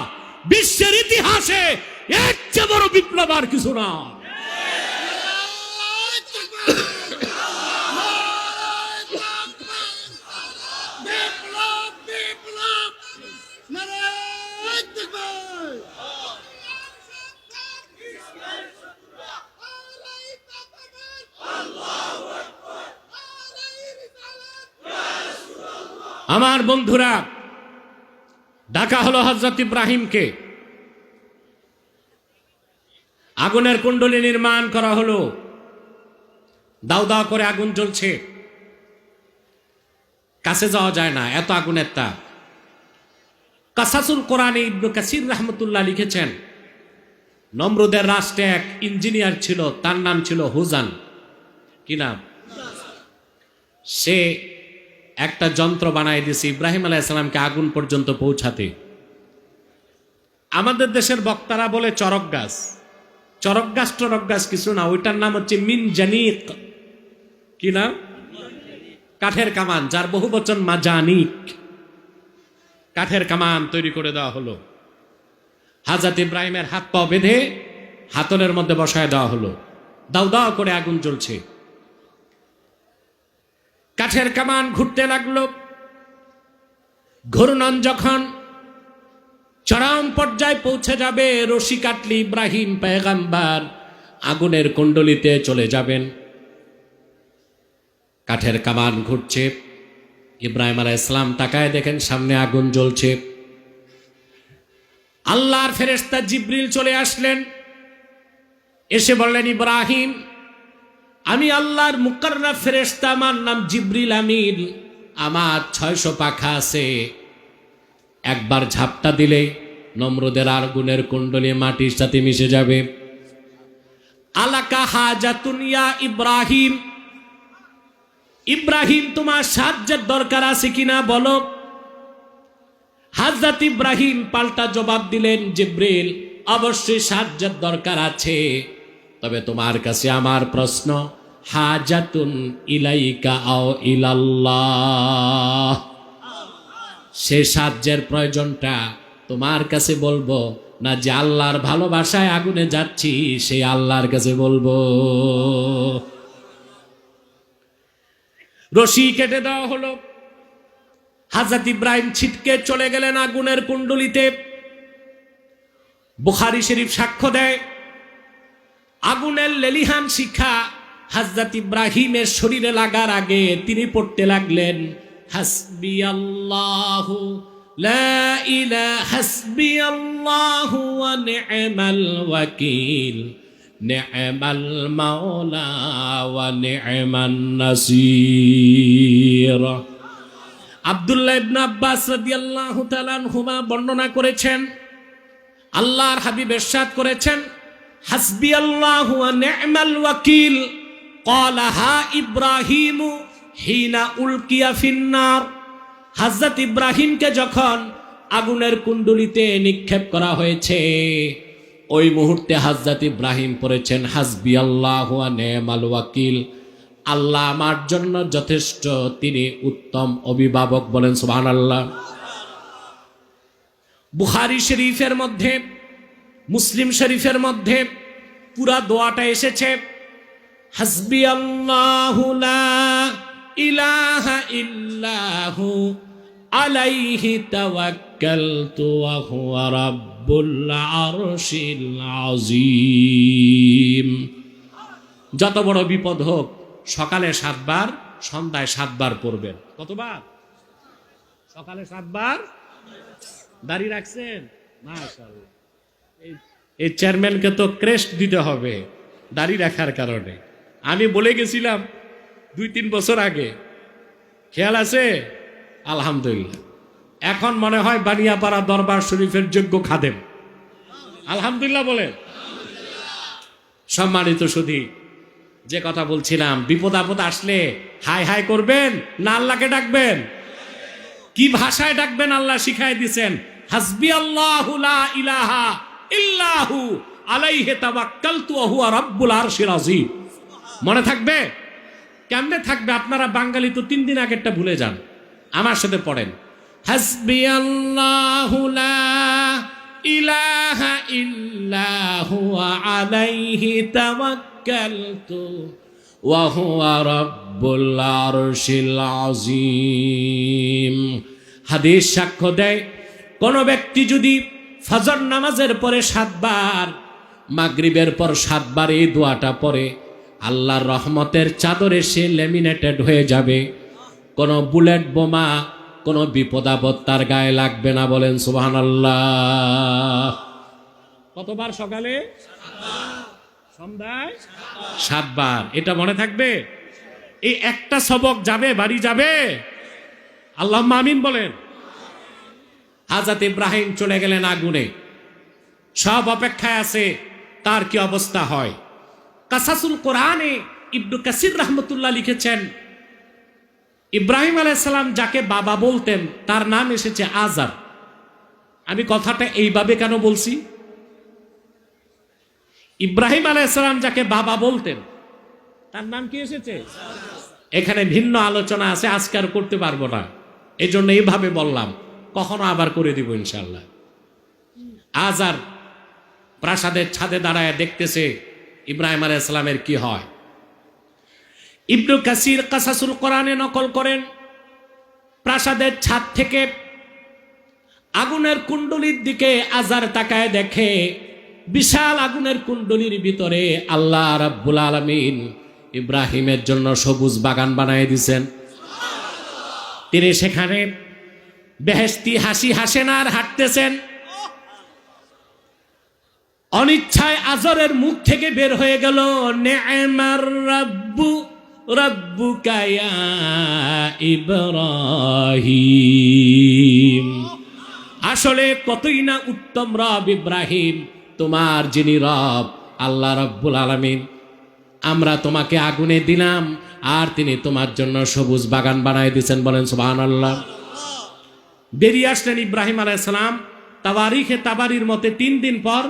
Speaker 1: বিশ্বের ইতিহাসে এর চেয়ে বড় বিপ্লব আর কিছু না। আমার বন্ধুরা, ডাকা হলো হযরত ইব্রাহিমকে। আগুনের কুণ্ডলী নির্মাণ করা হলো। দাও দাও করে আগুন জ্বলছে, কাছে যাওয়া যায় না, এত আগুনের তাপ। কাসাসুল কোরআনে ইবনে কাসির রাহমাতুল্লাহ লিখেছেন, নমরুদের রাষ্ট্রে এক ইঞ্জিনিয়ার ছিল, তার নাম ছিল হুজান। কি নাম? সে একটা যন্ত্র বানায় দিয়েছে ইব্রাহিম আলাইহিস সালামকে আগুন পর্যন্ত পৌঁছাতে। আমাদের দেশের বক্তারা বলে চরক গাছ। চরক গাছ টরক গাছ কিছু না, ওইটার নাম হচ্ছে মিনজানিক। কি নাম? কাঠের কামান, যার বহু বচন মাজানিক। কাঠের কামান তৈরি করে দেওয়া হলো। হযরত ইব্রাহিমের হাত পা বেঁধে হাতলের মধ্যে বসায় দেওয়া হলো। দাও দাও করে আগুন জ্বলছে। কাঠের কামান ঘুরতে লাগলো। ঘূর্ণন যখন চরম পর্যায়ে পৌঁছে যাবে, রশি কাটলি ইব্রাহিম পয়গম্বর আগুনের কুণ্ডলিতে চলে যাবেন। কাঠের কামান ঘুরছে। ইব্রাহিম আলাইহিস সালাম তাকায় দেখেন সামনে আগুন জ্বলছে। আল্লাহর ফেরেশতা জিবরিল চলে আসলেন, এসে বললেন, ইব্রাহিম, আমি আল্লাহর মুকাররব ফেরেশতা, আমার নাম জিবরিল আমিন, আমার 600 পাখা আছে। একবার ঝাপটা দিলে নমরুদের আগুনের কুণ্ডলী মাটির সাথে মিশে যাবে। আলাকা হাজাতুন ইয়া ইব্রাহিম, ইব্রাহিম তোমার সাহায্যের দরকার আছে কিনা বলো। হযরত ইব্রাহিম পাল্টা জবাব দিলেন, জিবরিল, অবশ্যই সাহায্যের দরকার আছে, তবে তোমার কাছে আমার প্রশ্ন, হাজাতুন ইলাইকা আও ইলাল্লাহ, সে সাহায্যের প্রয়োজনটা তোমার কাছে বলবো না যে আল্লাহর ভালোবাসায় আগুনে যাচ্ছি সেই আল্লাহর কাছে বলবো। রশি কেটে দেওয়া হলো। হযরত ইব্রাহিম ছিটকে চলে গেলেন আগুনের কুণ্ডলিতে। বুখারী শরীফ সাক্ষ্য দেয়, আগুনের লেলিহান শিখা হযরত ইব্রাহিমের শরীরে লাগার আগে তিনি পড়তে লাগলেন, হাসবিয়াল্লাহু লা ইলাহা হাসবিয়াল্লাহু ওয়া নি'মাল ওয়াকিল, নি'মাল মাওলা ওয়া নি'মান নাসির। আব্দুল্লাহ ইবনে আব্বাস রাদিয়াল্লাহু তাআলা আনহুমা বর্ণনা করেছেন, আল্লাহর হাবিব ইরশাদ করেছেন, হাসবিয়াল্লাহু ওয়া নি'মাল ওয়াকিল ক্বালাহা ইব্রাহিম হিনা উলকিয়া ফিন্নার। হযরত ইব্রাহিমকে যখন আগুনের কুণ্ডলিতে নিক্ষেপ করা হয়েছে, ওই মুহূর্তে হযরত ইব্রাহিম পড়েছেন, হাসবিয়াল্লাহু ওয়া নি'মাল ওয়াকিল, আল্লাহ আমার জন্য যথেষ্ট, তিনি উত্তম অভিভাবক। বলেন সুবহানাল্লাহ। বুখারী শরীফের মধ্যে, মুসলিম শরীফের মধ্যে পুরা দোয়াটা এসেছে, হাসবিয়াল্লাহু লা ইলাহা ইল্লাহু আলাইহি তাওয়াক্কালতু ওয়া হুয়া রাব্বুল আরশিল আযীম। যত বড় বিপদ হোক সকালে 7 বার, সন্ধ্যায় 7 বার পড়বেন। কতবার? সকালে 7 বার। দাড়ি রাখছেন? মাশাআল্লাহ। এই চেয়ারম্যানকে তো ক্রেস্ট দিতে হবে দাড়ি রাখার কারণে। আমি বলে গেছিলাম 2-3 বছর আগে, খেয়াল আছে? আলহামদুলিল্লাহ, এখন মনে হয় বানিয়াপাড়া দরবার শরীফের যোগ্য খাদেম। আলহামদুলিল্লাহ বলেন। সম্মানিত সুধী, যে কথা বলছিলাম, বিপদ আপদ আসলে হাই হাই করবেন না আল্লাহকে ডাকবেন? কি ভাষায় ডাকবেন আল্লাহ শিখাই দিয়েছেন, হাসবিয়াল্লাহু লা ইলাহা ইল্লাহু আলাইহি তাওয়াক্কালতু ওয়া হুয়া রাব্বুল আরশিল আযীম। মনে থাকবে? কেমনে থাকবে? আপনারা বাঙালি তো 3 দিন আগেরটা ভুলে যান। আমার সাথে পড়েন, হাসবিয়াল্লাহু লা ইলাহা ইল্লাহু আলাইহি তাওয়াক্কালতু ওয়া হুয়া রাব্বুল আরশিল আযীম। হাদিস সাক্ষ্য দেয়, কোন ব্যক্তি যদি ফজর নামাজের পরে 7 বার, মাগরিবের পর 7 বার এই দোয়াটা পড়ে, আল্লাহর রহমতের চাদরে সে লেমিনেটেড হয়ে যাবে। কোন বুলেট বোমা, কোন বিপদ আপদ তার গায়ে লাগবে না। বলেন সুবহানাল্লাহ। কতবার? সকালে 7 বার, সন্ধ্যায় 7 বার। এটা মনে থাকবে? এই একটা সবক যাবে, বাড়ি যাবে। আল্লাহুম্মা আমিন বলেন। হযরত ইব্রাহিম চলে গেলেন আগুনে, সব অপেক্ষায় আছে তার কি অবস্থা হয়। কাসাসুল কোরআনে ইবনে কাসির রাহমাতুল্লাহ লিখেছেন, ইব্রাহিম আলাইহিস সালাম যাকে বাবা বলতেন তার নাম এসেছে আজার। আমি কথাটা এইভাবে কেন বলছি? ইব্রাহিম আলাইহিস সালাম যাকে বাবা বলতেন তার নাম কি এসেছে? এখানে ভিন্ন আলোচনা আছে, আজকে আর করতে পারবো না, এই জন্য এইভাবে বললাম, কখনো আবার করে দিব ইনশাআল্লাহ। আজার প্রাসাদের ছাদে দাঁড়ায় দেখতেছে ইব্রাহিম আলাইহিস সালামের কি হয়। ইবনে কাসির কাসাসুল কোরআনে নকল করেন, প্রাসাদের ছাদ থেকে আগুনের কুণ্ডলীর দিকে আজার তাকায় দেখে, বিশাল আগুনের কুণ্ডলীর ভিতরে আল্লাহ রাব্বুল আলামিন ইব্রাহিমের জন্য সবুজ বাগান বানিয়ে দিয়েছেন। তিনি সেখানে বেহেশতি হাসি হাসেন আর হাঁটতেছেন। অনিচ্ছায় আজরের মুখ থেকে বের হয়ে গেল, নে'মার রাব্বু রাব্বুকা ইয়া ইব্রাহিম। আসলে কতই না উত্তম রব ইব্রাহিম, তোমার যিনি রব আল্লাহ রাব্বুল আলামিন। আমরা তোমাকে আগুনে দিলাম আর তিনি তোমার জন্য সবুজ বাগান বানায় দিয়েছেন। বলেন সুবহানাল্লাহ। বেরিয়ে আসলেন ইব্রাহিম আলাইহিস সালাম। তাবারিখে তাবারির মতে 3 দিন পর,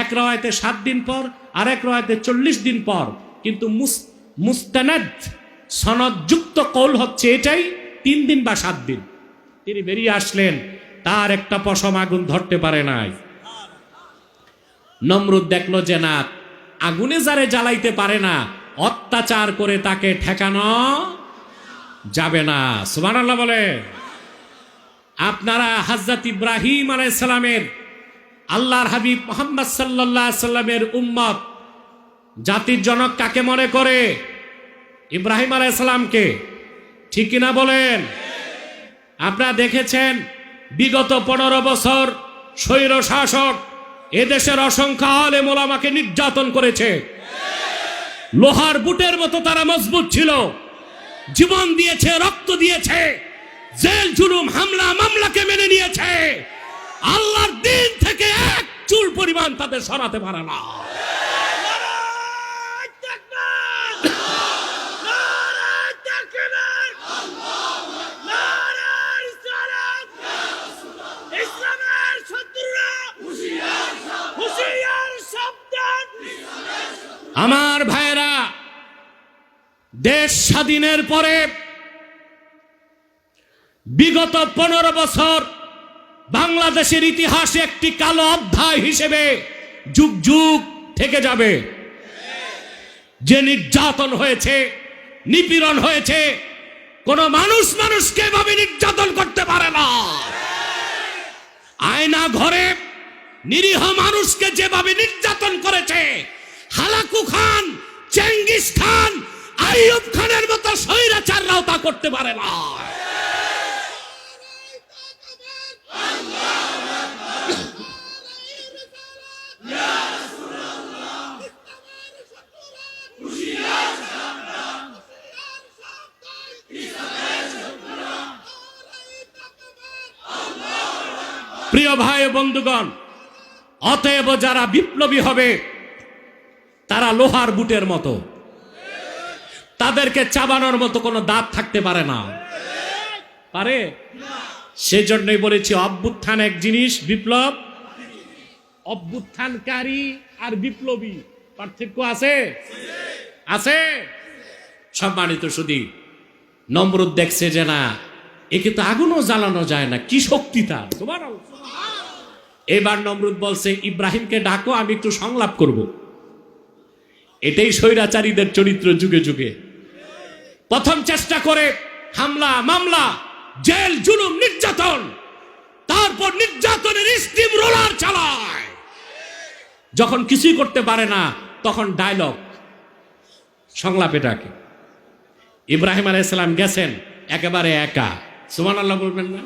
Speaker 1: এক রাওয়ায়াতে 7 দিন পর, আর এক রাওয়ায়াতে 40 দিন পর। কিন্তু মুস্তানাদ সনদযুক্ত কৌল হচ্ছে এটাই, 3 দিন বা 7 দিন। তিনি বেরিয়ে আসলেন, তার একটা পশম আগুন ধরতে পারে নাই। নমরুদ দেখলো যে না, আগুনে যারে জ্বালাইতে পারে না, অত্যাচার করে তাকে ঠেকানো যাবে না। সুবহানাল্লাহ বলে। আপনারা হযরত ইব্রাহিম আলাইহিস সালামের, আল্লাহর হাবিব মুহাম্মদ সাল্লাল্লাহু আলাইহি সাল্লামের উম্মত, জাতির জনক কাকে মনে করে? ইব্রাহিম আলাইহিস সালামকে, ঠিক কিনা বলেন? আপনারা দেখেছেন বিগত 15 বছর স্বৈর শাসক এদেশের অসংখ্য আলেম ওলামাকে নির্যাতন করেছে। লোহার বুটের মতো তারা মজবুত ছিল, জীবন দিয়েছে, রক্ত দিয়েছে, জেল জুলুম হামলা মামলাকে মেনে নিয়েছে। আল্লাহর দিন থেকে এক চুল পরিমাণ তাদের সরাতে পারে না। আমার ভাইরা, দেশ স্বাধীনের পরে বিগত 15 বছর বাংলাদেশের ইতিহাসে একটি কালো অধ্যায় হিসেবে যুগ যুগ থেকে যাবে। যে নির্যাতন হয়েছে, নিপীড়ন হয়েছে, কোন মানুষ মানুষকে এভাবে নির্যাতন করতে পারে না। আয়না ঘরে নিরীহ মানুষকে যেভাবে নির্যাতন করেছে, Hulagu Khan, Genghis Khan, Ayub খানের মতো স্বৈরাচাররাও তা করতে পারে না। প্রিয় ভাই ও বন্ধুগণ, অতএব যারা বিপ্লবী হবে তারা লোহার বুটের মতো, তাদেরকে চাবানোর মতো কোনো দাঁত থাকতে পারে না। পারে? সেজন্যই বলেছি অভ্যুত্থান এক জিনিস, বিপ্লব। অভ্যুত্থানকারী আর বিপ্লবী পার্থক্য আছে? আছে। সম্মানিত সুধী, নমরুদ দেখছে যে না, একে তো আগুনও জ্বালানো যায় না, কি শক্তি তার। এবার নমরুদ বলছে, ইব্রাহিমকে ডাকো, আমি একটু সংলাপ করব। এটাই স্বৈরাচারীদের চরিত্র, যুগে যুগে প্রথম চেষ্টা করে হামলা মামলা, জেল জুলুম নির্যাতন, তারপর নির্যাতনের স্টিম রোলার চালায়। যখন কিছুই করতে পারে না তখন ডায়লগ, সংলাপে ডাকে। ইব্রাহিম আলাইহিস সালাম গেছেন একেবারে একা। সুবহানাল্লাহ বলবেন না?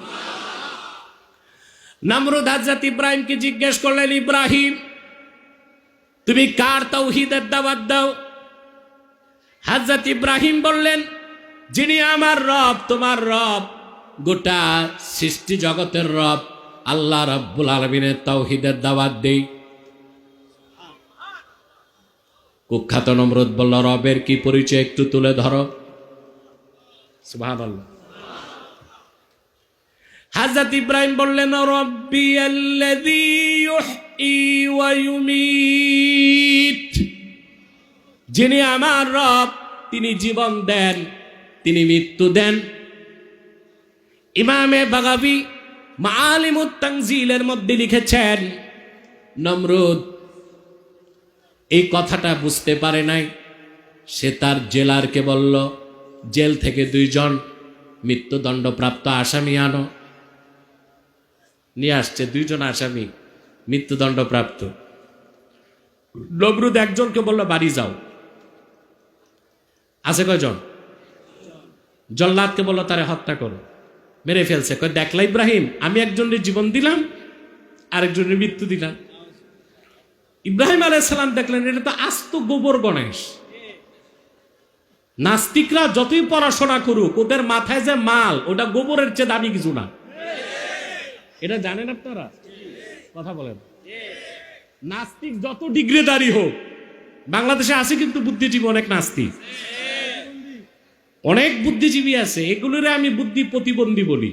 Speaker 1: নমরুদ হযরত ইব্রাহিমকে জিজ্ঞেস করলেন, ইব্রাহিম তুমি কার তাওহীদের দাওয়াত দাও? হযরত ইব্রাহিম বললেন, যিনি আমার রব, তোমার রব, গোটা সৃষ্টি জগতের রব আল্লাহ রাব্বুল আলামিনের তাওহীদের দাওয়াত দেই। কুখ্যাত নমরুদ বলল, রবের কি পরিচয় একটু তুলে ধরো। সুবহানাল্লাহ। হযরত ইব্রাহিম বললেন, রব্বি আল্লাযী ইউহয়ী ওয়া ইউমীত, যিনি আমার রব, তিনি জীবন দেন, তিনি মৃত্যু দেন। ইমামে বাগাবী মাআলিমুত তানজিলের মধ্যে লিখেছেন, নমরুদ এই কথাটা বুঝতে পারে নাই। সে তার জেলারকে বলল, জেল থেকে 2 জন মৃত্যুদণ্ডপ্রাপ্ত আসামি আনো। নিয়ে আসছে 2 জন আসামি মৃত্যুদণ্ডপ্রাপ্ত। নমরুদ একজনকে বলল, বাড়ি যাও। আছে কয়জন? জল্লাদকে বলল তারে হত্যা করো, মেরে ফেলছে। কয় দেখলা ইব্রাহিম, আমি একজনের জীবন দিলাম, আরেকজনের মৃত্যু দিলাম। ইব্রাহিম আলাইহিস সালাম দেখলেন এটা তো আস্ত গোবর গণেশ। নাস্তিকরা যতই পড়াশোনা করুক, ওদের মাথায় যে মাল, ওটা গোবরের চেয়ে দামি কিছু না। এটা জানেন আপনারা? কথা বলেন। নাস্তিক যত ডিগ্রিধারী হোক, বাংলাদেশে আছে কিন্তু বুদ্ধিজীবী অনেক নাস্তিক, অনেক বুদ্ধিজীবী আছে, এগুলোরে আমি বুদ্ধি প্রতিবন্ধী বলি।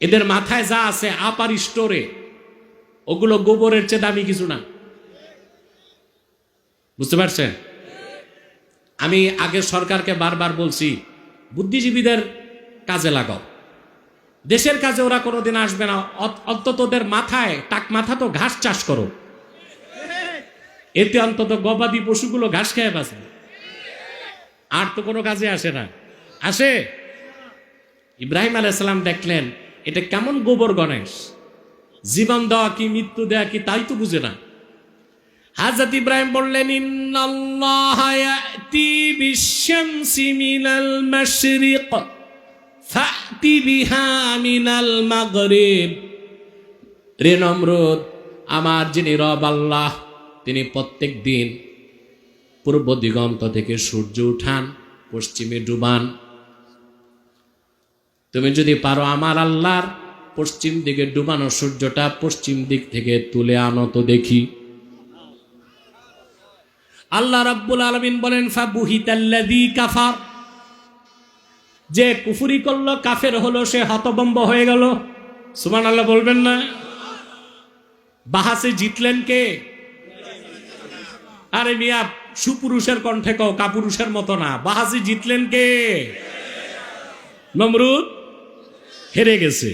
Speaker 1: এদের মাথায় যা আছে আপার স্টোরে, ওগুলো গোবরের চেয়ে দামি কিছু না। বুঝতে পারছেন? আমি আগে সরকারকে বারবার বলছি, বুদ্ধিজীবীদের কাজে লাগাও, দেশের কাজে ওরা কোনোদিন আসবে না, অন্তত ওদের মাথায় টাক মাথা তো ঘাস চাষ করো, এতে অন্তত গবাদি পশুগুলো ঘাস খেয়ে বাঁচবে। আর তো কোনো কাজে আসে না। আসে? ইব্রাহিম আলাইহিস সালাম দেখলেন এটা কেমন গোবর গণেশ, জীবন দেওয়া কি মৃত্যু দেওয়া কি তাই তো বুঝে না। হযরত ইব্রাহিম বললেন, ইন্নাল্লাহা ইয়াতি বিশ-শামসি মিনাল মাশরিক ফাতি বিহা মিনাল মাগরিব। রে নমরুদ, আমার যিনি রব আল্লাহ, তিনি প্রত্যেক দিন পূর্ব দিগন্ত থেকে সূর্য উঠান, পশ্চিমে ডুবান। তুমি যদি পারো আমার আল্লাহর পশ্চিম দিকে ডুবানো সূর্যটা পশ্চিম দিক থেকে তুলে আনো তো দেখি। আল্লাহ রাব্বুল আলামিন বলেন, ফাবুহিতাল্লাযী কাফার, যে কুফরি করলো, কাফের হলো, সে হতভম্ব হয়ে গেল। সুবহানাল্লাহ বলবেন না? বাহাসে জিতলেন কে? আরে মিয়া, সুপুরুষের কণ্ঠে কও, কাপুরুষের মতো না। বাহাসে জিতলেন কে? নমরুদ হেরে গেছে।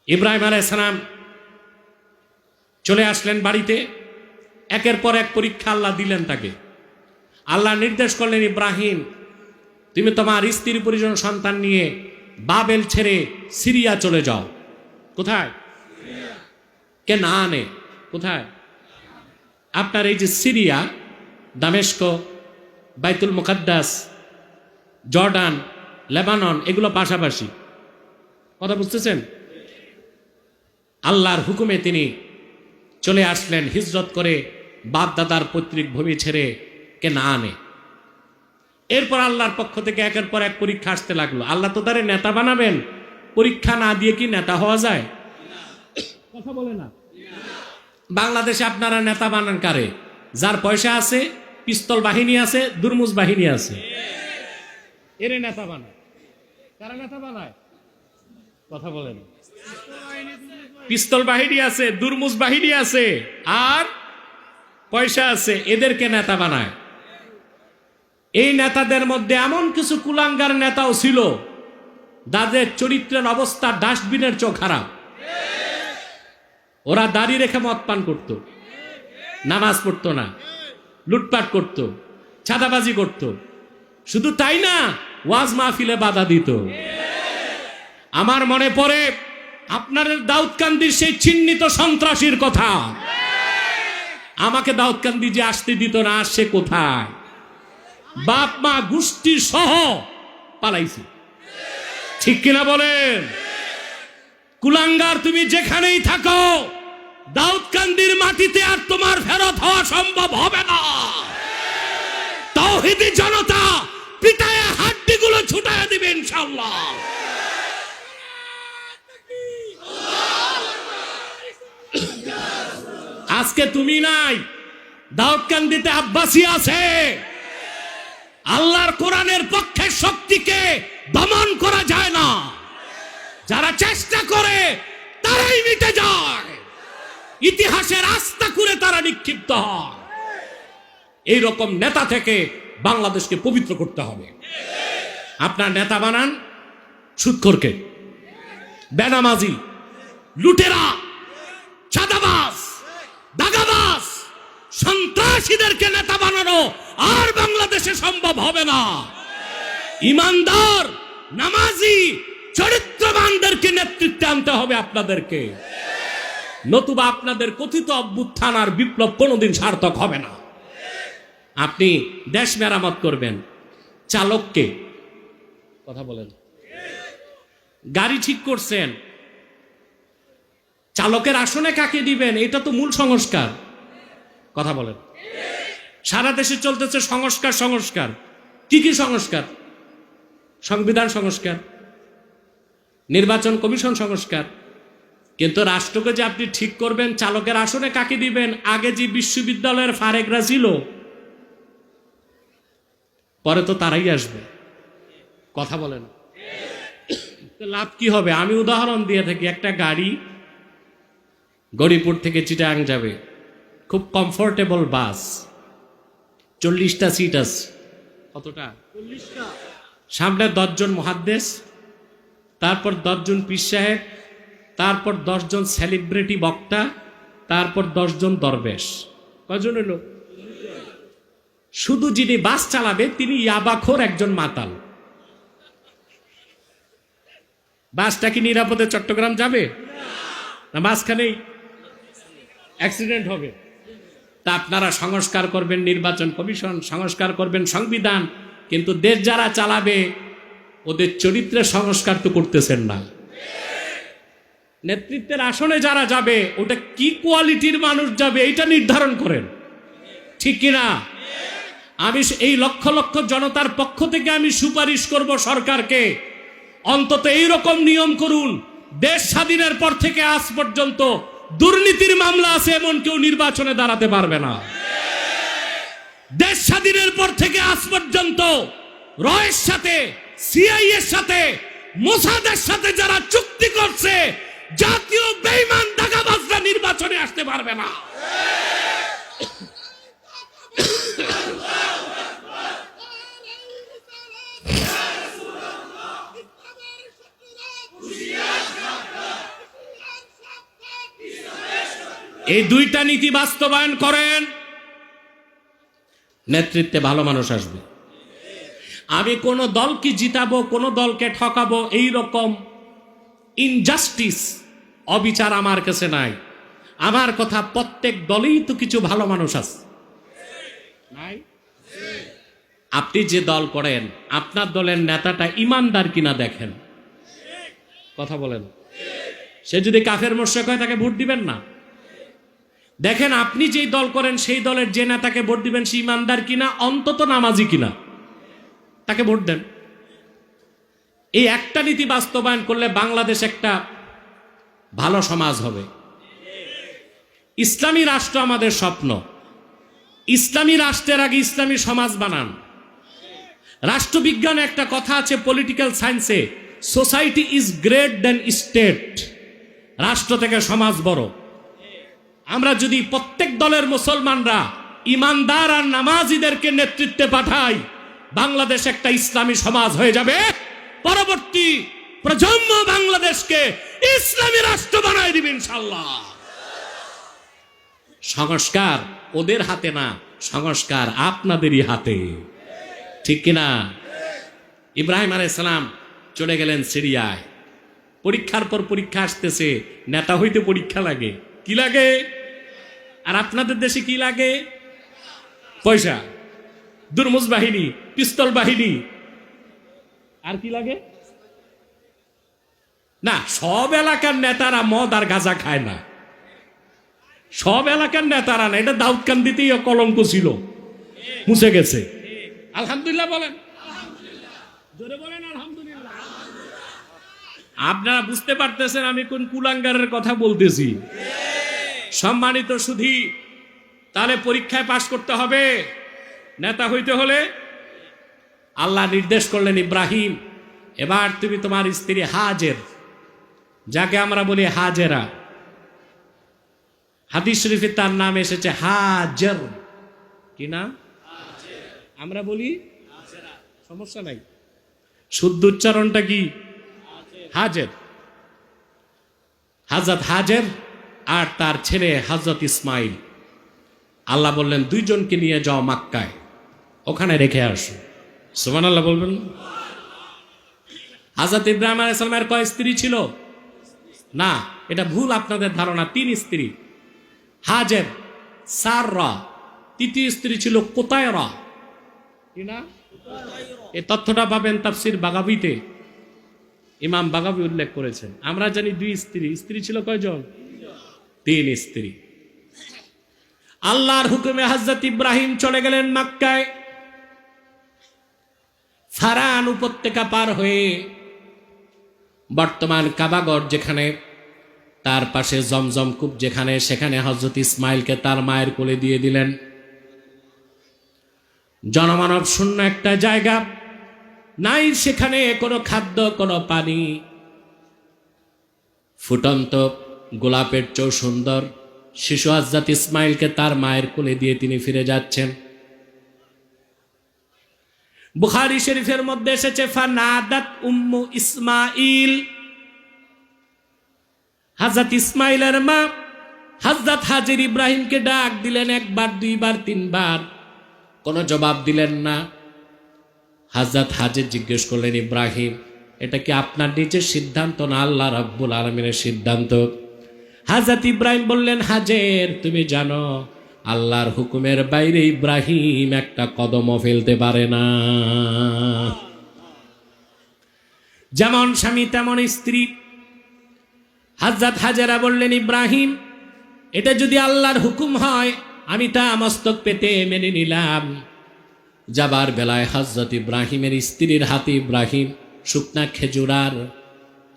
Speaker 1: ইব্রাহিম আলাইহিস সালাম চলে আসলেন বাড়িতে। একের পর এক পরীক্ষা আল্লাহ দিলেন তাকে। আল্লাহ নির্দেশ করলেন, ইব্রাহিম তুমি তোমার স্ত্রী পরিজন সন্তান নিয়ে বাবেল ছেড়ে সিরিয়া চলে যাও। কোথায়? কেনানে। কোথায়? আপনার এই যে সিরিয়া, দামেস্ক, বাইতুল মুকাদ্দাস, জর্ডান, লেবানন, এগুলো পাশাপাশি। কথা বুঝতেছেন? আল্লাহর হুকুমে তিনি চলে আসলেন হিজরত করে, বাপ দাদার পৈতৃক ভূমি ছেড়ে কেনানে। এরপর আল্লাহর পক্ষ থেকে একের পর এক পরীক্ষা আসতে লাগলো। আল্লাহ তো তারে নেতা বানাবেন, পরীক্ষা না দিয়ে কি নেতা হওয়া যায়? কথা বলে না। বাংলাদেশে আপনারা নেতা বানান কারে? যার পয়সা আছে, পিস্তল বাহিনী আছে, দুর্মুজ বাহিনী আছে, এরে নেতা বানায়। কারা নেতা বানায়? কথা বলেন। পিস্তল বাহিনী আছে, দুর্মুজ বাহিনী আছে, আর পয়সা আছে, এদেরকে নেতা বানায়। এই নেতাদের মধ্যে এমন কিছু কুলাঙ্গার নেতাও ছিল যাদের চরিত্রের অবস্থা ডাস্টবিনের চেয়েও খারাপ। ওরা দাড়ি রেখে মদ পান করত, নামাজ পড়তো না, লুটপাট করত, চাঁদাবাজি করত। শুধু তাই না, ওয়াজ মাহফিলে বাধা দিত। আমার মনে পড়ে আপনাদের দাউদকান্দির সেই চিহ্নিত সন্ত্রাসীর কথা। আমাকে দাউদকান্দি যে আসতে দিত না, আসছে কোথায়? বাপ মা গোষ্ঠী সহ পালাইছে। ঠিক কিনা বলেন? কুলাঙ্গার, তুমি যেখানেই থাকো, দাউদকান্দির মাটিতে আর তোমার ফেরত হওয়া সম্ভব হবে না। তাওহীদি জনতা পিটায় হাড্ডিগুলো ছুটায় দিবে ইনশাআল্লাহ। আজকে তুমি নাই, দাউদকান্দিতে আব্বাসী আছে। আল্লাহর কোরআনের পক্ষে শক্তিকে দমন করা যায় না। যারা চেষ্টা করে তারাই মিটে যায়, ইতিহাসের আস্থা করে তারা নিক্ষিপ্ত হয়। এইরকম নেতা থেকে বাংলাদেশকে পবিত্র করতে হবে। আপনার নেতা বানান সুদখোরকে, বেনামাজি, লুটেরা, চাঁদাবাজ, দাগাবাজ, সন্ত্রাসীদেরকে নেতা বানানো আর বাংলাদেশে সম্ভব হবে না। ইমানদার, নামাজি, চরিত্রবানদেরকে নেতৃত্বে আনতে হবে আপনাদেরকে। নতুবা আপনাদের কথিত অভ্যুত্থান আর বিপ্লব কোনোদিন সার্থক হবে না। আপনি দেশ মেরামত করবেন, চালককে, কথা বলেন, গাড়ি ঠিক করছেন, চালকের আসনে কাকে দিবেন, এটা তো মূল সংস্কার, কথা বলেন। সারা দেশে চলতেছে সংস্কার সংস্কার, কি কি সংস্কার? সংবিধান সংস্কার, নির্বাচন কমিশন সংস্কার, কিন্তু রাষ্ট্রকে যে আপনি ঠিক করবেন, চালকের আসনে কাকে দিবেন, আগে যে বিশ্ববিদ্যালয়ের ফারেকরা ছিল পরে তো তারাই আসবে, কথা বলেন। লাভ কি হবে? আমি উদাহরণ দিয়ে থাকি, একটা গাড়ি গরিপুর থেকে চিটাগাং যাবে, খুব কমফোর্টেবল বাস, 40টা সিট আছে। কতটা? 40টা। সামনে 10 জন মুহাদ্দিস, তারপর 10 জন পীর সাহেব, তারপর 10 জন সেলিব্রিটি বক্তা, তারপর 10 জন দরবেশ। কয়জন হলো? শুধু যিনি বাস চালাবে তিনি ইয়াবাখোর একজন মাতাল। বাসটা কি নিরাপদে চট্টগ্রাম যাবে? না মাঝখানেই অ্যাক্সিডেন্ট হবে? তা আপনারা সংস্কার করবেন নির্বাচন কমিশন, সংস্কার করবেন সংবিধান, কিন্তু দেশ যারা চালাবে ওদের চরিত্রের সংস্কার তো করতেছেন না। নেতৃত্বের আসনে যারা যাবে ওটা কি কোয়ালিটির মানুষ যাবে এটা নির্ধারণ করেন, ঠিক কিনা? আমি এই লক্ষ লক্ষ জনতার পক্ষ থেকে আমি সুপারিশ করব সরকারকে, অন্তত এইরকম নিয়ম করুন, দেশ স্বাধীনের পর থেকে আজ পর্যন্ত দুর্নীতির মামলা আছে এমন কেউ নির্বাচনে দাঁড়াতে পারবে না। দেশ স্বাধীনের পর থেকে আজ পর্যন্ত রয়ের সাথে, সিআইএর সাথে, মোসাদের সাথে যারা চুক্তি করছে, জাতীয় বেঈমান দাগাবাজরা নির্বাচনে আসতে পারবে না। এই দুইটা নীতি বাস্তবায়ন করেন, নেতৃত্বে ভালো মানুষ আসবে। আমি কোন দলকে জিতাবো, কোন দলকে ঠকাবো, এই রকম ইনজাস্টিস, অবিচার আমার কাছে নাই। আমার কথা, প্রত্যেক দলেই তো কিছু ভালো মানুষ আছে, নাই? আপনি যে দল করেন, আপনার দলের নেতাটা ইমানদার কিনা দেখেন, কথা বলেন। সে যদি কাফের মোশরিক হয় তাকে ভোট দিবেন না। দেখেন আপনি যেই দল করেন সেই দলের যে নেতাকে ভোট দিবেন সে ইমানদার কিনা, অন্তত নামাজি কিনা, তাকে ভোট দেন। এই একটা নীতি বাস্তবায়ন করলে বাংলাদেশ একটা ভালো সমাজ হবে। ইসলামী রাষ্ট্র আমাদের স্বপ্ন। ইসলামী রাষ্ট্রের আগে ইসলামী সমাজ বানান। রাষ্ট্রবিজ্ঞানে একটা কথা আছে, পলিটিক্যাল সায়েন্সে, society is great then state. রাষ্ট্র থেকে সমাজ বড়। আমরা যদি প্রত্যেক দলের মুসলমানরা ইমানদার আর নামাজিদেরকে নেতৃত্বে পাঠাই, বাংলাদেশ একটা ইসলামী সমাজ হয়ে যাবে। পরবর্তী প্রজন্ম বাংলাদেশকে ইসলামী রাষ্ট্র বানায় দিবে ইনশাআল্লাহ। সংস্কার ওদের হাতে না, সংস্কার আপনাদেরই হাতে, ঠিক কিনা? ইব্রাহিম আলাইহিস সালাম চলে গেলেন সিরিয়ায়। পরীক্ষার পর পরীক্ষা আসতেছে, নেতা হইতে পরীক্ষা লাগে। কি লাগে? আর আপনাদের দেশে কি লাগে? পয়সা, দুর্মুজ বাহিনী, পিস্তল বাহিনী, আর কি লাগে? না, সব এলাকার নেতারা মদ আর গাঁজা খায় না। সব এলাকার নেতারা না, এটা দাউদকান্দিতেই কলঙ্ক ছিল, মুছে গেছে। আলহামদুলিল্লাহ বলেন, জোরে বলেন আলহামদুলিল্লাহ। আপনারা বুঝতে পারতেছেন আমি কোন কুলাঙ্গারের কথা বলতেছি। সম্মানিত সুধী, তাহলে পরীক্ষায় পাশ করতে হবে নেতা হইতে হলে। আল্লাহ নির্দেশ করলেন, ইব্রাহিম এবার তুমি তোমার স্ত্রী হাজের, যাকে আমরা বলি হাজেরা, হাদিস শরীফে তার নাম এসেছে হাজের। কি না? আমরা বলি সমস্যা নাই, শুদ্ধ উচ্চারণটা কি? হাজের। হযরত হাজের আর তার ছেলে হযরত ইসমাইল, আল্লাহ বললেন দুইজনকে নিয়ে যাও মক্কায়, ওখানে রেখে আসো। সুবহানাল্লাহ বলবেন। হযরত ইব্রাহিম আলাইহিস সালামের কয় স্ত্রী ছিল? না, এটা ভুল আপনাদের ধারণা, 3 স্ত্রী। হাজের, সাররা, তৃতীয় স্ত্রী ছিল কোতায়রা, কি না? এই তথ্যটা পাবেন তাফসির বাগাবিতে, ইমাম বাগাবি উল্লেখ করেছেন। আমরা জানি 2 স্ত্রী। স্ত্রী ছিল কয়জন? 3 স্ত্রী। আল্লাহর হুকুমে হযরত ইব্রাহিম চলে গেলেন মক্কায়। ফারান উপত্যকা পার হয়ে বর্তমান কাবাগর যেখানে, তার পাশে জমজম কূপ যেখানে, সেখানে হযরত ইসমাইলকে তার মায়ের কোলে দিয়ে দিলেন। জনমানব শূন্য একটা জায়গা, নাই সেখানে কোনো খাদ্য, কোনো পানি। ফুটন্ত গোলাপের চেয়েও সুন্দর শিশু হযরত ইসমাইলকে তার মায়ের কোলে দিয়ে তিনি ফিরে যাচ্ছেন। বুখারী শরীফের মধ্যে এসেছে ফানাদাত উম্মু ইসমাইল, হযরত ইসমাইলের মা হযরত হাজের ইব্রাহিমকে ডাক দিলেন, 1 বার 2 বার 3 বার, কোনো জবাব দিলেন না। হযরত হাজের জিজ্ঞেস করলেন, ইব্রাহিম এটা কি আপনার নিজের সিদ্ধান্ত না আল্লাহ রাব্বুল আলামিনের সিদ্ধান্ত? হযরত ইব্রাহিম বললেন, হাজের তুমি জানো আল্লাহর হুকুমের বাইরে ইব্রাহিম একটা কদমও ফেলতে পারে না। যেমন স্বামী তেমন স্ত্রী। হযরত হাজেরা বললেন, ইব্রাহিম এটা যদি আল্লাহর হুকুম হয় আমি তা মস্তক পেতে মেনে নিলাম। যাবার বেলায় হযরত ইব্রাহিমের স্ত্রীর হাতে ইব্রাহিম শুকনা খেজুর আর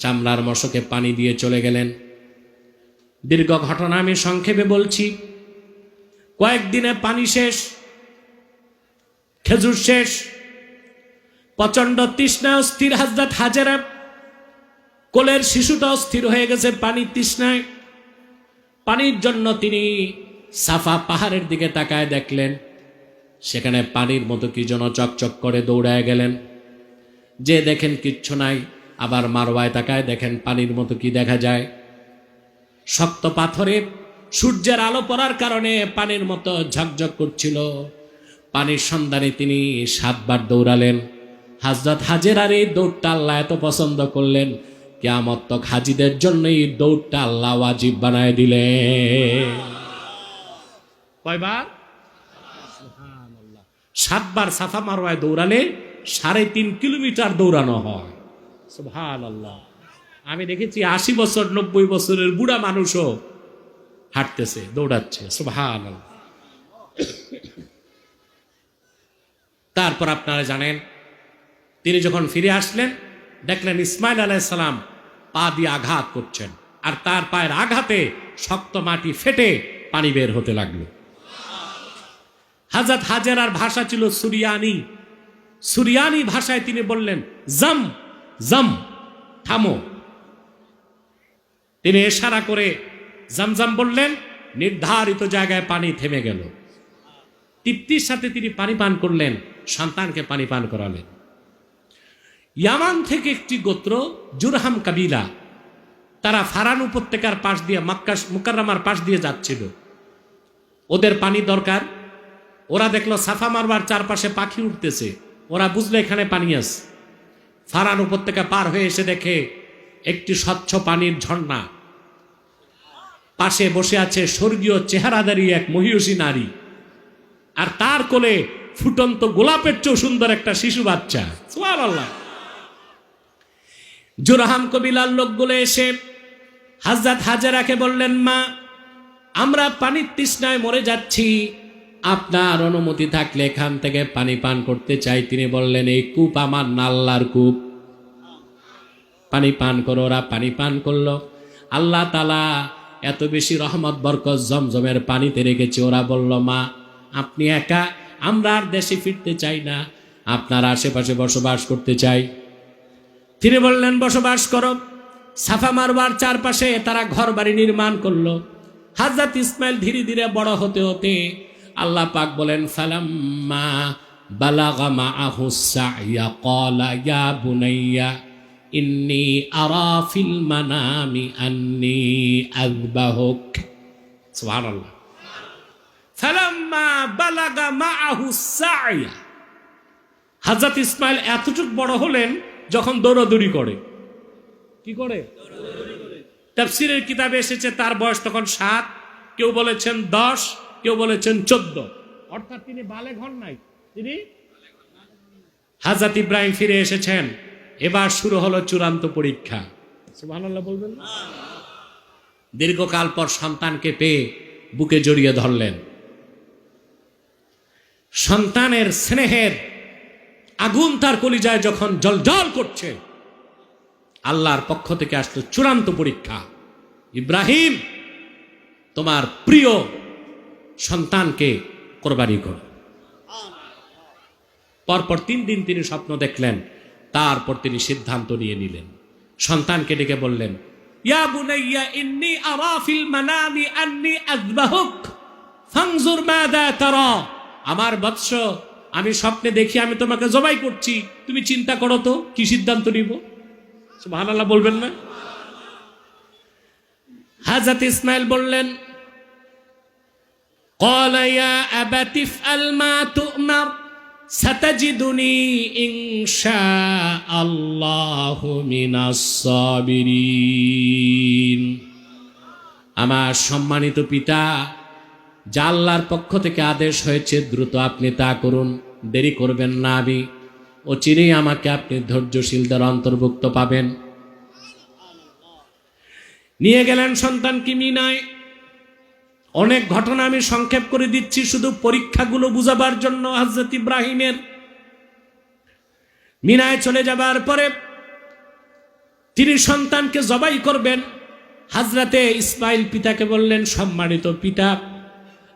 Speaker 1: চামড়ার মশকে পানি দিয়ে চলে গেলেন। দীর্ঘ ঘটনা আমি সংক্ষেপে বলছি। কয়েকদিনে পানি শেষ, খেজুর শেষ, প্রচন্ড তৃষ্ণা অস্থির। হযরত হাজেরা কোলের শিশুটা অস্থির হয়ে গেছে পানির তৃষ্ণায়। পানির জন্য তিনি সাফা পাহাড়ের দিকে তাকায় দেখলেন সেখানে পানির মতো কি যেন চকচক করে, দৌড়ায় গেলেন। যে দেখেন কিচ্ছু নাই, আবার মারওয়ায় তাকায় দেখেন পানির মতো কি দেখা যায়, শক্ত পাথরে সূর্যের আলো পড়ার কারণে পানির মতো ঝকঝক করছিল। পানির সন্ধানে তিনি 7 বার দৌড়ালেন। হযরত হাজেরার এই দৌড়টা আল্লাহ এত পছন্দ করলেন, কিয়ামত তক হাজিদের জন্য এই দৌড়টা আল্লাহ ওয়াজিব বানায় দিলেন। কয়বার? 7 বার সাফা মারওয়ায় দৌড়ালে 3.5 কিলোমিটার দৌড়ানো হয়। সুবহানাল্লাহ। আমি দেখেছি 80 বছর 90 বছরের বুড়া মানুষও হাঁটতেছে, দৌড়াচ্ছে। সুবহানাল্লাহ। তারপর আপনারা জানেন তিনি যখন ফিরে আসলেন দেখলেন ইসমাইল আলাইহিস সালাম পা দিয়ে আঘাত করছেন, আর তার পায়ের আঘাতে শক্ত মাটি ফেটে পানি বের হতে লাগলো। হযরত হাজেরার ভাষা ছিল সুরিয়ানি। সুরিয়ানি ভাষায় তিনি বললেন, জম জম, থামো। তিনি ইশারা করে জমজম বললেন, নির্ধারিত জায়গায় পানি থেমে গেল। তৃপ্তির সাথে তিনি পানি পান করলেন, সন্তানকে পানি পান করালেন। ইয়ামান থেকে একটি গোত্র জুরহাম কাবিলা, তারা ফারান উপত্যকার পাশ দিয়ে মক্কা মুকাররমার পাশ দিয়ে যাচ্ছিল। ওদের পানি দরকার। ওরা দেখলো সাফা মারবার চারপাশে পাখি উঠতেছে, ওরা বুঝলো এখানে পানি আছে। ফারান উপত্যকা পার হয়ে এসে দেখে একটি স্বচ্ছ পানির ঝর্ণা, পাশে বসে আছে স্বর্গীয় চেহারাদারী এক মহিষী নারী, আর তার কোলে ফুটন্ত গোলাপের চেয়েও সুন্দর একটা শিশু বাচ্চা। সুবহানাল্লাহ। জুরহাম কবিলার লোকগুলো এসে হযরত হাজেরাকে বললেন, মা আমরা পানির তৃষ্ণায় মরে যাচ্ছি, আপনার অনুমতি থাকলে এখান থেকে পানি পান করতে চাই। তিনি বললেন, এই কূপ আমার না, আল্লাহর কূপ, পানি পান করো। ওরা পানি পান করলো। আল্লাহ তাআলা এত বেশি রহমত বরকত জমজমের পানিতে রেখেছে। ওরা বলল, মা আপনি একা, আমরা আর দেশে ফিরতে চাই না, আপনার আশেপাশে বসবাস করতে চাই। তিনি বললেন, বসবাস করো। সাফা মারওয়ার চারপাশে তারা ঘর বাড়ি নির্মাণ করলো। হযরত ইসমাইল ধীরে ধীরে বড় হতে হতে আল্লাহ পাক বলেন, ফালাম্মা বালাগা মাআহু সা'য়া ক্বালা ইয়া বুনাইয়া ইন্নী আরা ফিল মানামি আন্নী আযবাহুক। সুবহানাল্লাহ। ফালাম্মা বালাগা মাআহু সা'য়া, হযরত ইসমাইল এতটুক বড় হলেন যখন দৌড়াদৌড়ি করে। কি করে? তাফসীরের কিতাবে এসেছে তার বয়স তখন 7, কেউ বলেছেন 10, কেউ বলেছেন 14। অর্থাৎ তিনি বালেগ হন নাই, তিনি হযরত ইব্রাহিম ফিরে এসেছেন। এবার শুরু হলো চূড়ান্ত পরীক্ষা। সুবহানাল্লাহ বলবেন না? দীর্ঘকাল পর সন্তানকে পেয়ে বুকে জড়িয়ে ধরলেন। সন্তানের স্নেহের আগুন তার কলিজায় যখন জ্বলজ্বল করছে, আল্লাহর পক্ষ থেকে আসলো চূড়ান্ত পরীক্ষা। ইব্রাহিম, তোমার প্রিয় সন্তানকে কোরবানি করো। পরপর 3 দিন তিনি স্বপ্ন দেখলেন, তারপর তিনি সিদ্ধান্ত নিয়ে নিলেন। সন্তানকে ডেকে বললেন, ইয়া বুনাইয়া ইন্নী আরা ফিল মানামি আন্নী আযবাহুক ফানজুর মাযা তারা। আমার বৎস, আমি স্বপ্নে দেখি আমি তোমাকে জবাই করছি, তুমি চিন্তা করো তো কি সিদ্ধান্ত নিব। সুবহানাল্লাহ বলবেন না? হযরত ইসমাঈল বললেন, ক্বালা ইয়া আবাতি ইফআল মা তু'মার সাতাজিদুনি ইনশাআল্লাহু মিনাস সাবিরিন। আমার সম্মানিত পিতা, যা আল্লাহর পক্ষ থেকে আদেশ হয়েছে দ্রুত আপনি তা করুন, দেরি করবেন না। আমি অচিরেই আমাকে আপনি ধৈর্যশীলদের অন্তর্ভুক্ত পাবেন। নিয়ে গেলেন সন্তানকে মিনায়। অনেক ঘটনা আমি সংক্ষেপ করে দিচ্ছি শুধু পরীক্ষাগুলো বুঝাবার জন্য। হযরত ইব্রাহিমের মিনায় চলে যাবার পরে তিনি সন্তানকে জবাই করবেন। হযরতে ইসমাঈল পিতাকে বললেন, সম্মানিত পিতা,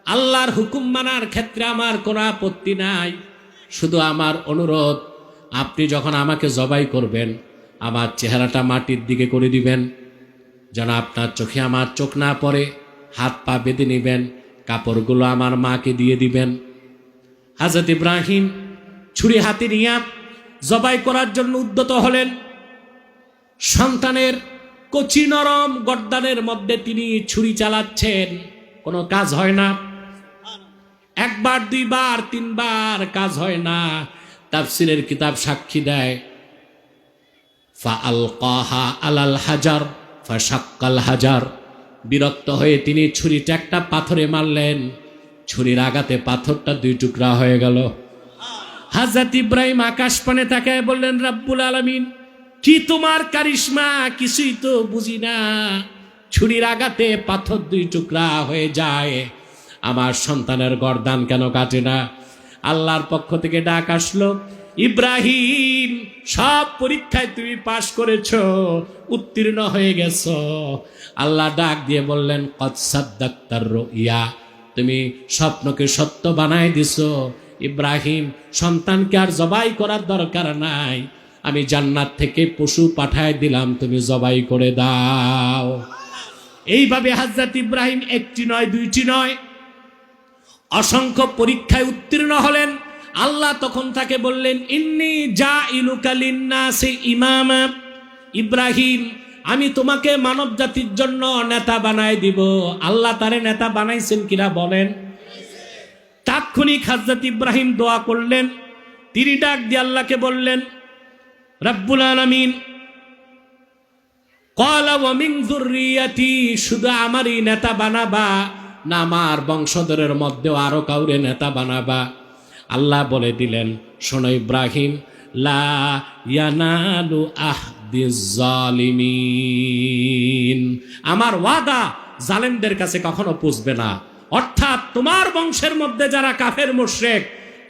Speaker 1: আল্লাহর হুকুম মানার ক্ষেত্রে আমার কোনো আপত্তি নাই, শুধু আমার অনুরোধ, আপনি যখন আমাকে জবাই করবেন আমার চেহারাটা মাটির দিকে করে দিবেন, যেন আপনার চোখে আমার চোখ না পড়ে। হাত পা বেঁধে নেবেন, কাপড়গুলো আমার মাকে দিয়ে দিবেন। হযরত ইব্রাহিম ছুরি হাতে নিয়ে জবাই করার জন্য উদ্যত হলেন। সন্তানের কচি নরম গর্দানের মধ্যে তিনি ছুরি চালাচ্ছেন, কোনো কাজ হয় না। 1 বার 2 বার 3 বার কাজ হয় না। তাফসীরের কিতাব সাক্ষী দেয়, ফাআলকাহা আলাল হাজার ফাশাক্কাল হাজার। বিরক্ত হয়ে তিনি ছুরিটা একটা পাথরে মারলেন, ছুরির আঘাতে পাথরটা 2 টুকরা হয়ে গেল। হযরত ইব্রাহিম আকাশ পানে তাকায় বললেন, রব্বুল আলামিন, কি তোমার কারিশমা, কিছুই তো বুঝি না। ছুরির আঘাতে পাথর 2 টুকরা হয়ে যায়, আমার সন্তানের গর্দান কেন কাটে না? আল্লাহর পক্ষ থেকে ডাক আসলো, ইব্রাহিম, সব পরীক্ষায় তুমি পাশ করেছো, উত্তীর্ণ হয়ে গেছো। আল্লাহ ডাক দিয়ে বললেন, কদ সাদ্দাক্তার রুইয়া, তুমি স্বপ্নকে সত্য বানায় দিছো। ইব্রাহিম, সন্তানকে আর জবাই করার দরকার নাই, আমি জান্নাত থেকে পশু পাঠায় দিলাম, তুমি জবাই করে দাও। এইভাবে হযরত ইব্রাহিম 1টি নয় 2টি নয় অসংখ্য পরীক্ষায় উত্তীর্ণ হলেন। আল্লাহ তখন তাকে বললেন, ইন্নী জাইলুকা লিন্নাসি ইমামা। ইব্রাহিম, আমি তোমাকে মানব জাতির জন্য নেতা বানায় দিব। আল্লাহ তারে নেতা বানাইছেন কিনা বলেন? তাৎক্ষণিক হযরত ইব্রাহিম দোয়া করলেন। তিনি ডাক দিয়ে আল্লাহকে বললেন, রব্বুল আলামিন, ক্বালা ওয়া মিন যুররিয়াতি, শুধু আমারই নেতা বানাবা না আমার বংশধরের মধ্যেও আরো কাউরে নেতা বানাবা? আল্লাহ বলে দিলেন, শোনো ইব্রাহিম, লা ইয়ানালু আহদিজ জালিমিন, আমার ওয়াদা জালেমদের কাছে কখনো পৌঁছবে না। অর্থাৎ তোমার বংশের মধ্যে যারা কাফের মুশরিক,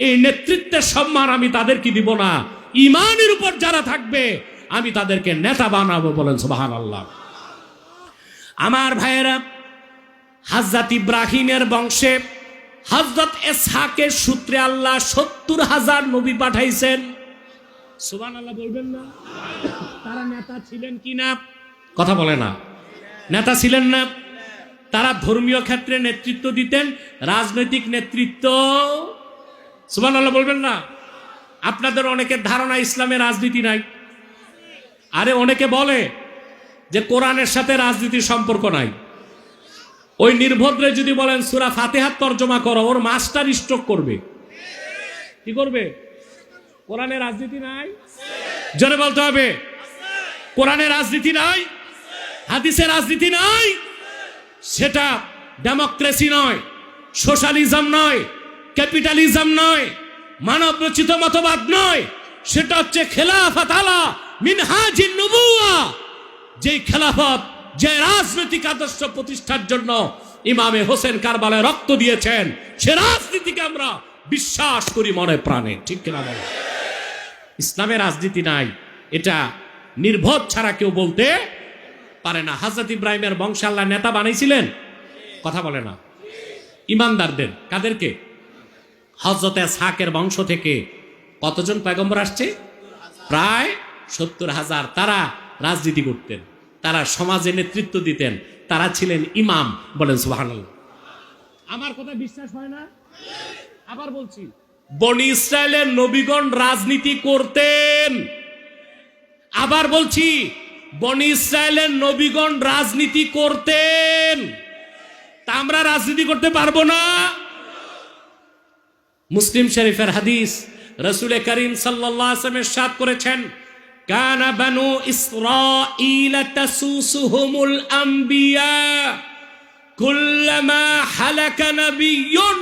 Speaker 1: এই নেতৃত্বের সম্মান আমি তাদেরকে দিব না। ঈমানের উপর যারা থাকবে আমি তাদেরকে নেতা বানাবো। বলেন সুবহানাল্লাহ। আমার ভাইয়েরা, হযরত ইব্রাহিমের বংশে হযরত ইসহাকের সূত্রে আল্লাহ 70,000 নবী পাঠাইছেন। সুবহানাল্লাহ বলবেন না? তারা নেতা ছিলেন কি না? কথা বলে না। নেতা ছিলেন না? তারা ধর্মীয় ক্ষেত্রে নেতৃত্ব দিতেন, রাজনৈতিক নেতৃত্ব। সুবহানাল্লাহ বলবেন না? আপনাদের অনেকের ধারণা ইসলামে রাজনীতি নাই। আরে অনেকে বলে যে কোরআনের সাথে রাজনীতির সম্পর্ক নাই। ওই নির্ভদ্রে যদি বলেন সূরা ফাতিহা তর্জমা করো, ওর মাস্টার স্ট্রোক করবে। কি করবে? কোরআনে রাজনীতি নাই, জোরে বলতে হবে। কোরআনে রাজনীতি নাই, হাদিসে রাজনীতি নাই। সেটা ডেমোক্রেসি নয়, সোশ্যালিজম নয়, ক্যাপিটালিজম নয়, মানব রচিত মতবাদ নয়, সেটা হচ্ছে খেলাফত আলা মিনহাজিন নবুওয়া। যেই খেলাফত, যে রাজনৈতিক আদর্শ প্রতিষ্ঠার জন্য ইমামে হোসেন কারবালায় রক্ত দিয়েছেন, সে রাজনীতিকে আমরা বিশ্বাস করি মনে প্রাণে, ঠিক কিনা বলো? ইসলামের রাজনীতি নাই, এটা নির্বোধ ছাড়া কেউ বলতে পারে না। হযরত ইব্রাহিমের বংশে আল্লাহ নেতা বানাইছিলেন, কথা বলে না, ইমানদারদের। কাদেরকে? হযরত ইসহাকের বংশ থেকে কতজন পয়গম্বর আসছে? প্রায় 70,000। তারা রাজনীতি করতেন, তারা সমাজে নেতৃত্ব দিতেন, তারা ছিলেন ইমাম। বলেন সুবহানাল্লাহ। আমার কথা বিশ্বাস হয় না? আবার বলছি, বনি ইসরায়েলের নবীগণ রাজনীতি করতেন। আবার বলছি, বনি ইসরায়েলের নবীগণ রাজনীতি করতেন। তা আমরা রাজনীতি করতে পারবো না? মুসলিম শরীফের হাদিস, রাসূল করিম সাল্লাল্লাহু আলাইহি ওয়াসাল্লাম ইরশাদ করেছেন, কানা বানু ইসরাঈল তাসুসুহুমুল আম্বিয়া কুল্লামা হালাকা নাবিয়্যুন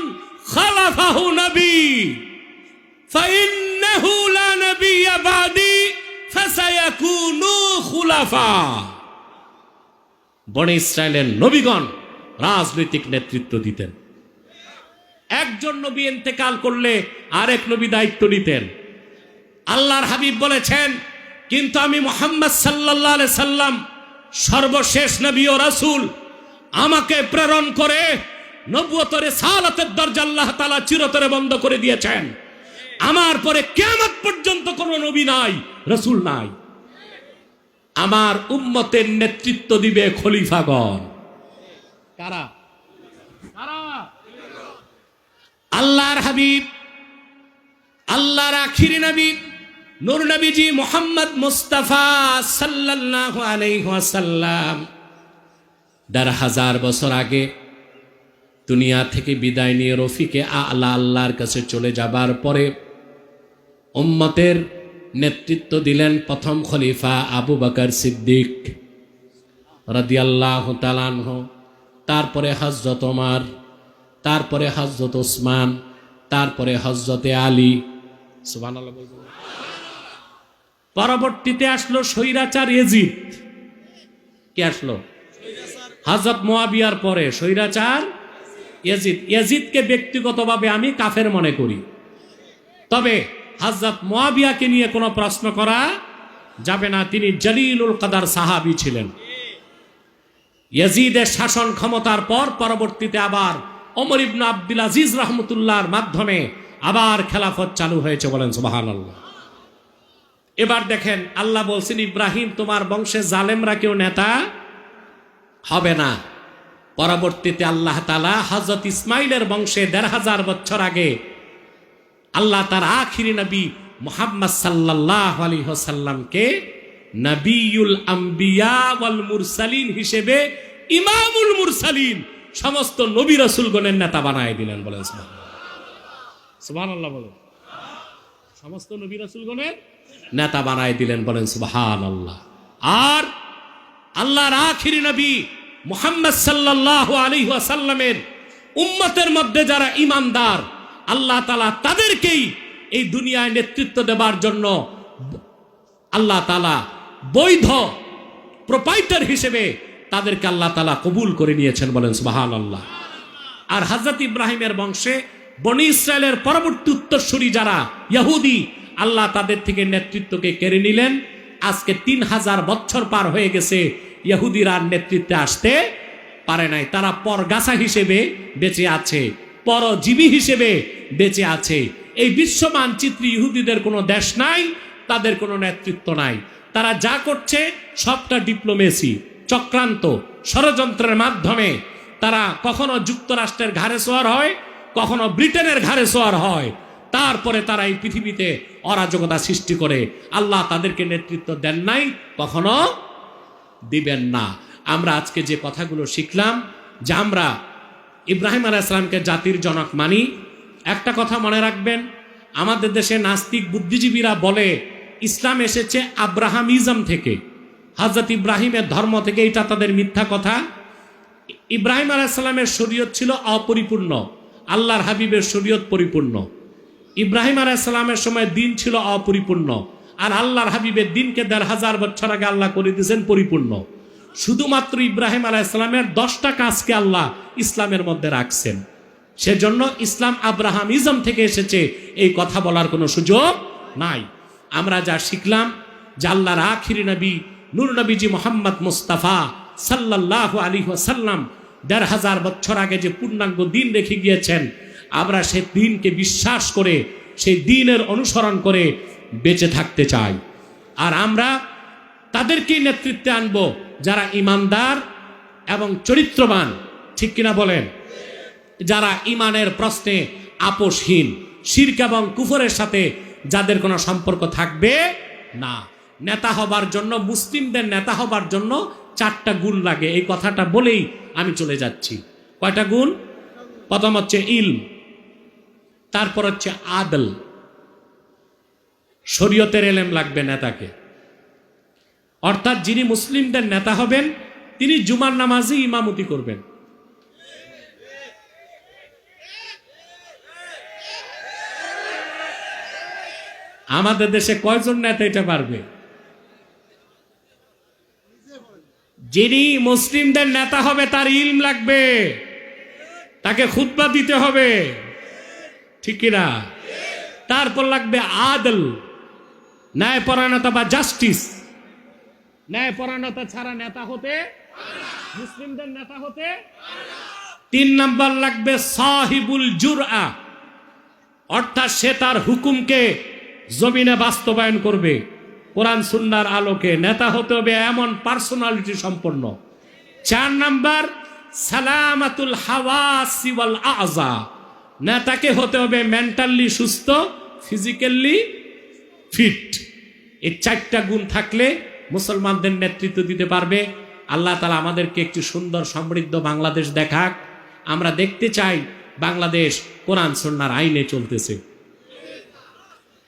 Speaker 1: খালাফাহু নবী ফাইন্নাহু লা নাবিয়্যা বাদি ফাসায়াকুনু খুলাফা। বনি ইসরায়েলের নবীগণ রাজনৈতিক নেতৃত্ব দিতেন। একজন নবী ইন্তেকাল করলে আরেক নবী দায়িত্ব নিতেন। আল্লাহর হাবিব বলেছেন, কিন্তু আমি মুহাম্মদ সাল্লাল্লাহু আলাইহি সাল্লাম সর্বশেষ নবী ও রাসূল, আমাকে প্রেরণ করে নবুয়তের রিসালাতের দরজা আল্লাহ তাআলা চিরতরে বন্ধ করে দিয়েছেন। আমার পরে কিয়ামত পর্যন্ত কোনো নবী নাই, রাসূল নাই। আমার উম্মতের নেতৃত্ব দিবে খলিফাগণ। কারা? কারা? আল্লাহর হাবিব, আল্লাহর আখিরি নবী নূর নবীজি মুহাম্মদ মুস্তাফা সাল্লাল্লাহু আলাইহি ওয়াসাল্লাম ১,৫০০ বছর আগে দুনিয়া থেকে বিদায় নিয়ে রফিকে আলা আল্লাহর কাছে চলে যাবার পরে উম্মতের নেতৃত্ব দিলেন প্রথম খলিফা আবু বকর সিদ্দিক রাদিয়াল্লাহু তাআলা আনহু, তারপরে হযরত ওমর, তারপরে হযরত ওসমান, তারপরে হযরত আলী। সুবহানাল্লাহ বলবেন। পরবর্তীতে আসলো স্বৈরাচার ইয়াজিদ। কে আসলো? হযরত মুয়াবিয়ার পরে স্বৈরাচার ইয়াজিদ। ইয়াজিদকে ব্যক্তিগতভাবে আমি কাফের মনে করি, তবে হযরত মুয়াবিয়াকে নিয়ে কোনো প্রশ্ন করা যাবে না। তিনি জলিলুল কদর সাহাবী ছিলেন। ইয়াজিদের শাসন ক্ষমতার পর পরবর্তীতে আবার ওমর ইবনে আব্দুল আজিজ রাহমাতুল্লাহর মাধ্যমে আবার খেলাফত চালু হয়েছে। বলেন সুবহানাল্লাহ। এবার দেখেন, আল্লাহ বলছেন, ইব্রাহিম তোমার বংশে জালেমরা কেউ নেতা হবে না। পরবর্তীতে আল্লাহ তাআলা হযরত ইসমাইলের বংশে ১৫০০ বছর আগে আল্লাহ তার আখিরি নবী মুহাম্মদ সাল্লাল্লাহু আলাইহি ওয়াসাল্লামকে নবিয়ুল আম্বিয়া ওয়াল মুরসালিন হিসেবে ইমামুল মুরসালিন, সমস্ত নবী রাসূলগণের নেতা বানায় দিলেন। বলেন সুবহানাল্লাহ। বলেন, সমস্ত নবী রাসূলগণের নেতা বানায় দিলেন। বলেন সুবহানাল্লাহ। আর আল্লাহর আখিরি নবী মুহাম্মদ সাল্লাল্লাহু আলাইহি ওয়াসাল্লামের উম্মতের মধ্যে যারা ঈমানদার, আল্লাহ তাআলা তাদেরকেই এই দুনিয়ায় নেতৃত্ব দেবার জন্য আল্লাহ তাআলা বৈধ প্রোপাইটার হিসেবে তাদেরকে আল্লাহ তাআলা কবুল করে নিয়েছেন। বলেন সুবহানাল্লাহ। আর হযরত ইব্রাহিমের বংশে বনি ইসরায়েলের পরবর্তী উত্তরসূরি যারা ইহুদি, আল্লাহ তাদের থেকে নেতৃত্বকে কেড়ে নিলেন। আজকে ৩০০০ বছর পার হয়ে গেছে, ইহুদিরা নেতৃত্বে আসতে পারে নাই। তারা পরগাছা হিসেবে বেঁচে আছে, পরজীবী হিসেবে বেঁচে আছে। এই বিশ্ব মানচিত্রে ইহুদিদের কোনো দেশ নাই, তাদের কোনো নেতৃত্ব নাই। তারা যা করছে সবটা ডিপ্লোমেসি, চক্রান্ত, ষড়যন্ত্রের মাধ্যমে। তারা কখনো যুক্তরাষ্ট্রের ঘাড়ে সোয়ার হয়, কখনো ব্রিটেনের ঘাড়ে সোয়ার হয়। তারপরে তারা এই পৃথিবীতে অরাজকতা সৃষ্টি করে। আল্লাহ তাদেরকে নেতৃত্ব দেন নাই, কখনো দিবেন না। আমরা আজকে যে কথাগুলো শিখলাম, যে আমরা ইব্রাহিম আলাইহিস সালামকে জাতির জনক মানি। একটা কথা মনে রাখবেন, আমাদের দেশে নাস্তিক বুদ্ধিজীবীরা বলে ইসলাম এসেছে আব্রাহামিজম থেকে, হযরত ইব্রাহিমের ধর্ম থেকে। এটা তাদের মিথ্যা কথা। ইব্রাহিম আলাইহিস সালামের শরীয়ত ছিল অপরিপূর্ণ, আল্লাহর হাবিবের শরীয়ত পরিপূর্ণ। ইব্রাহিম আলাইহিস সালামের সময় দিন ছিল অপরিপূর্ণ, আর আল্লাহর হাবিবের দিনকে ১৫০০ বছর আগে আল্লাহ করে দিয়েছেন পরিপূর্ণ। শুধুমাত্র ইব্রাহিম আলাইহিস সালামের 10টা কাজকে আল্লাহ ইসলামের মধ্যে রাখছেন। সেজন্য ইসলাম আব্রাহামিজম থেকে এসেছে, এই কথা বলার কোনো সুযোগ নাই। আমরা যা শিখলাম যে আল্লাহর আখিরি নবী নূর নবীজি মোহাম্মদ মুস্তাফা সাল্লাল্লাহু আলাইহি ওয়াসাল্লাম ১৫০০ বছর আগে যে পূর্ণাঙ্গ দিন রেখে গিয়েছেন, আমরা সেই দিনকে বিশ্বাস করে সেই দিনের অনুসরণ করে বেঁচে থাকতে চাই। আর আমরা তাদেরকেই নেতৃত্বে আনব যারা ইমানদার এবং চরিত্রবান, ঠিক কিনা বলেন? যারা ইমানের প্রশ্নে আপোষহীন, শিরক এবং কুফরের সাথে যাদের কোনো সম্পর্ক থাকবে না। নেতা হবার জন্য, মুসলিমদের নেতা হবার জন্য 4টা গুণ লাগে, এই কথাটা বলেই আমি চলে যাচ্ছি। কয়টা গুণ? প্রথম হচ্ছে ইলম, তারপর হচ্ছে আদল, শরীয়তের এলেম লাগবে নেতাকে। অর্থাৎ যিনি মুসলিমদের নেতা হবেন তিনি জুমার নামাজে ইমামতি করবেন। আমাদের দেশে কয়জন নেতা এটা পারবে? যিনি মুসলিমদের নেতা হবে তার ইলম লাগবে, তাকে খুতবা দিতে হবে, ঠিক কিনা? তারপর লাগবে আদল, ন্যায়পরায়ণতা বা জাস্টিস। ন্যায়পরায়ণতা ছাড়া নেতা হতে, মুসলিমদের নেতা হতে। 3 নাম্বার লাগবে সাহিবুল জুরআ, অর্থাৎ সে তার হুকুমকে জমিনে বাস্তবায়ন করবে কোরআন সুন্নাহর আলোকে। নেতা হতে হবে এমন পার্সোনালিটি সম্পন্ন। 4 নাম্বার সালামাতুল হাওয়াসি ওয়াল আযা, নেতাকে হতে হবে মেন্টালি সুস্থ, ফিজিক্যালি ফিট। এই 4টা গুণ থাকলে মুসলমানদের নেতৃত্ব দিতে পারবে। আল্লাহ তাআলা আমাদেরকে একটি সুন্দর সমৃদ্ধ বাংলাদেশ দেখাক। আমরা দেখতে চাই বাংলাদেশ কোরআন সুন্নাহর আইনে চলতেছে,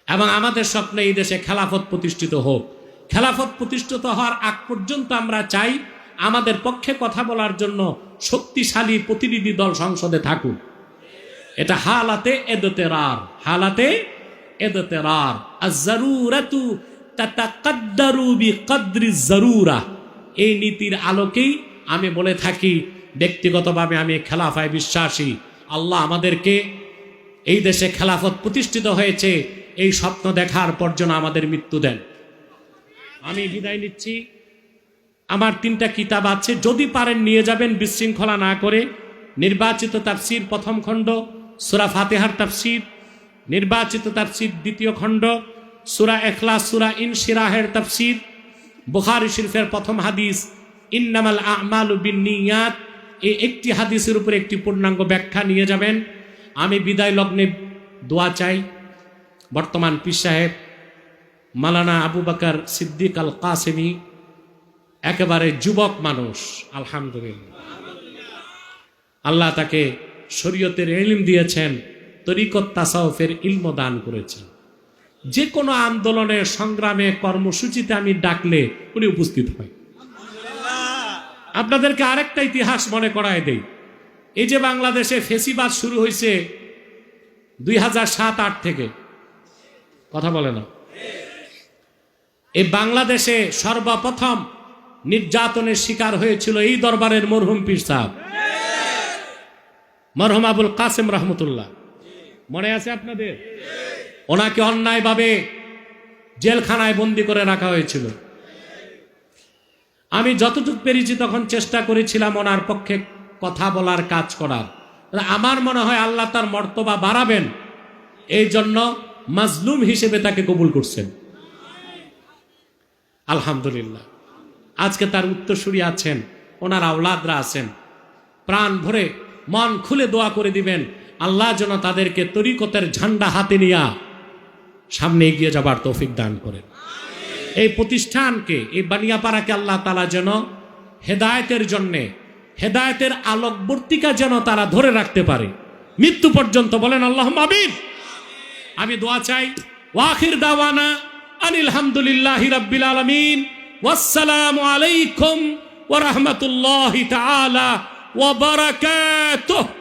Speaker 1: এবং আমাদের স্বপ্নে এই দেশে খেলাফত প্রতিষ্ঠিত হোক। খেলাফত প্রতিষ্ঠিত হওয়ার আগ পর্যন্ত আমরা চাই আমাদের পক্ষে কথা বলার জন্য শক্তিশালী প্রতিনিধি দল সংসদে থাকুক। এটা হালাতে এদতেরার, হালাতে এদতেরার। আয-যারুরাতু তাতাকাদ্দারু বিকদরি যারুরা, এই নীতির আলোকেই আমি বলে থাকি, ব্যক্তিগতভাবে আমি খেলাফায় বিশ্বাসী। আল্লাহ আমাদেরকে এই দেশে খেলাফত প্রতিষ্ঠিত হয়েছে এই স্বপ্ন দেখার পর যেন আমাদের মৃত্যু দেন। আমি বিদায় নিচ্ছি। আমার 3টা কিতাব আছে, যদি পারেন নিয়ে যাবেন, বিশৃঙ্খলা না করে। নির্বাচিত তাফসীর প্রথম খণ্ড, সূরা ফাতিহার তাফসীর। নির্বাচিত তাফসীর দ্বিতীয় খণ্ড, সূরা ইখলাস, সূরা ইনশিরাহের তাফসীর। বুখারী শরীফের প্রথম হাদিস ইন্নামাল আ'মালু বিন্নিয়াত, এই একটি হাদিসের উপর একটি পূর্ণাঙ্গ ব্যাখ্যা নিয়ে যাবেন। আমি বিদায় লগ্নে দোয়া চাই। বর্তমান পীর সাহেব মাওলানা আবু বকর সিদ্দিক আল কাসেমি একেবারে যুবক মানুষ, আলহামদুলিল্লাহ। আল্লাহ তাকে শরীয়তের ইলম দিয়েছেন, তরিকত তাসাউফের ইলম দান করেছেন। যে কোনো আন্দোলনের সংগ্রামে কর্মসূচিতে আমি ডাকলে উনি উপস্থিত হয়। আপনাদেরকে আরেকটা ইতিহাস মনে করায় দেই। এই যে বাংলাদেশে ফেসিবাদ শুরু হয়েছে 2007-8 থেকে, কথা বলে না, এই বাংলাদেশে সর্বপ্রথম নির্যাতনের শিকার হয়েছিল এই দরবারের মরহুম পীর সাহেব, মরহুম আবুল কাসেম রহমতুল্লাহ। মনে আছে আপনাদের? ওনাকে অন্যায়ভাবে জেলখানায় বন্দি করে রাখা হয়েছিল। আমি যতটুকু পেরেছি তখন চেষ্টা করেছিলাম ওনার পক্ষে কথা বলার, কাজ করার। আমার মনে হয় আল্লাহ তার মর্তবা বাড়াবেন, এই জন্য মাজলুম হিসেবে তাকে কবুল করছেন। আলহামদুলিল্লাহ। আজকে তার উত্তরসূরি আছেন, ওনার আওলাদরা আছেন। প্রাণ ভরে মন খুলে দোয়া করে দিবেন, আল্লাহ যেন তাদেরকে তরিকতের ঝান্ডা হাতে নিয়ে সামনে এগিয়ে যাবার তৌফিক দান করেন। এই প্রতিষ্ঠানকে, এই বানিয়াপাড়াকে আল্লাহ তাআলা যেন হেদায়েতের জন্যে, হেদায়েতের আলোকবর্তিকা যেন তারা ধরে রাখতে পারে মৃত্যু পর্যন্ত। বলেন আল্লাহুম্মা আমিন। আমি দোয়া চাই। ওয়াখির দাওয়ানা আনিল হামদুলিল্লাহি রাব্বিল আলামিন। ওয়াসসালামু আলাইকুম ওয়া রাহমাতুল্লাহি তাআলা ওয়া বারাকাতুহু।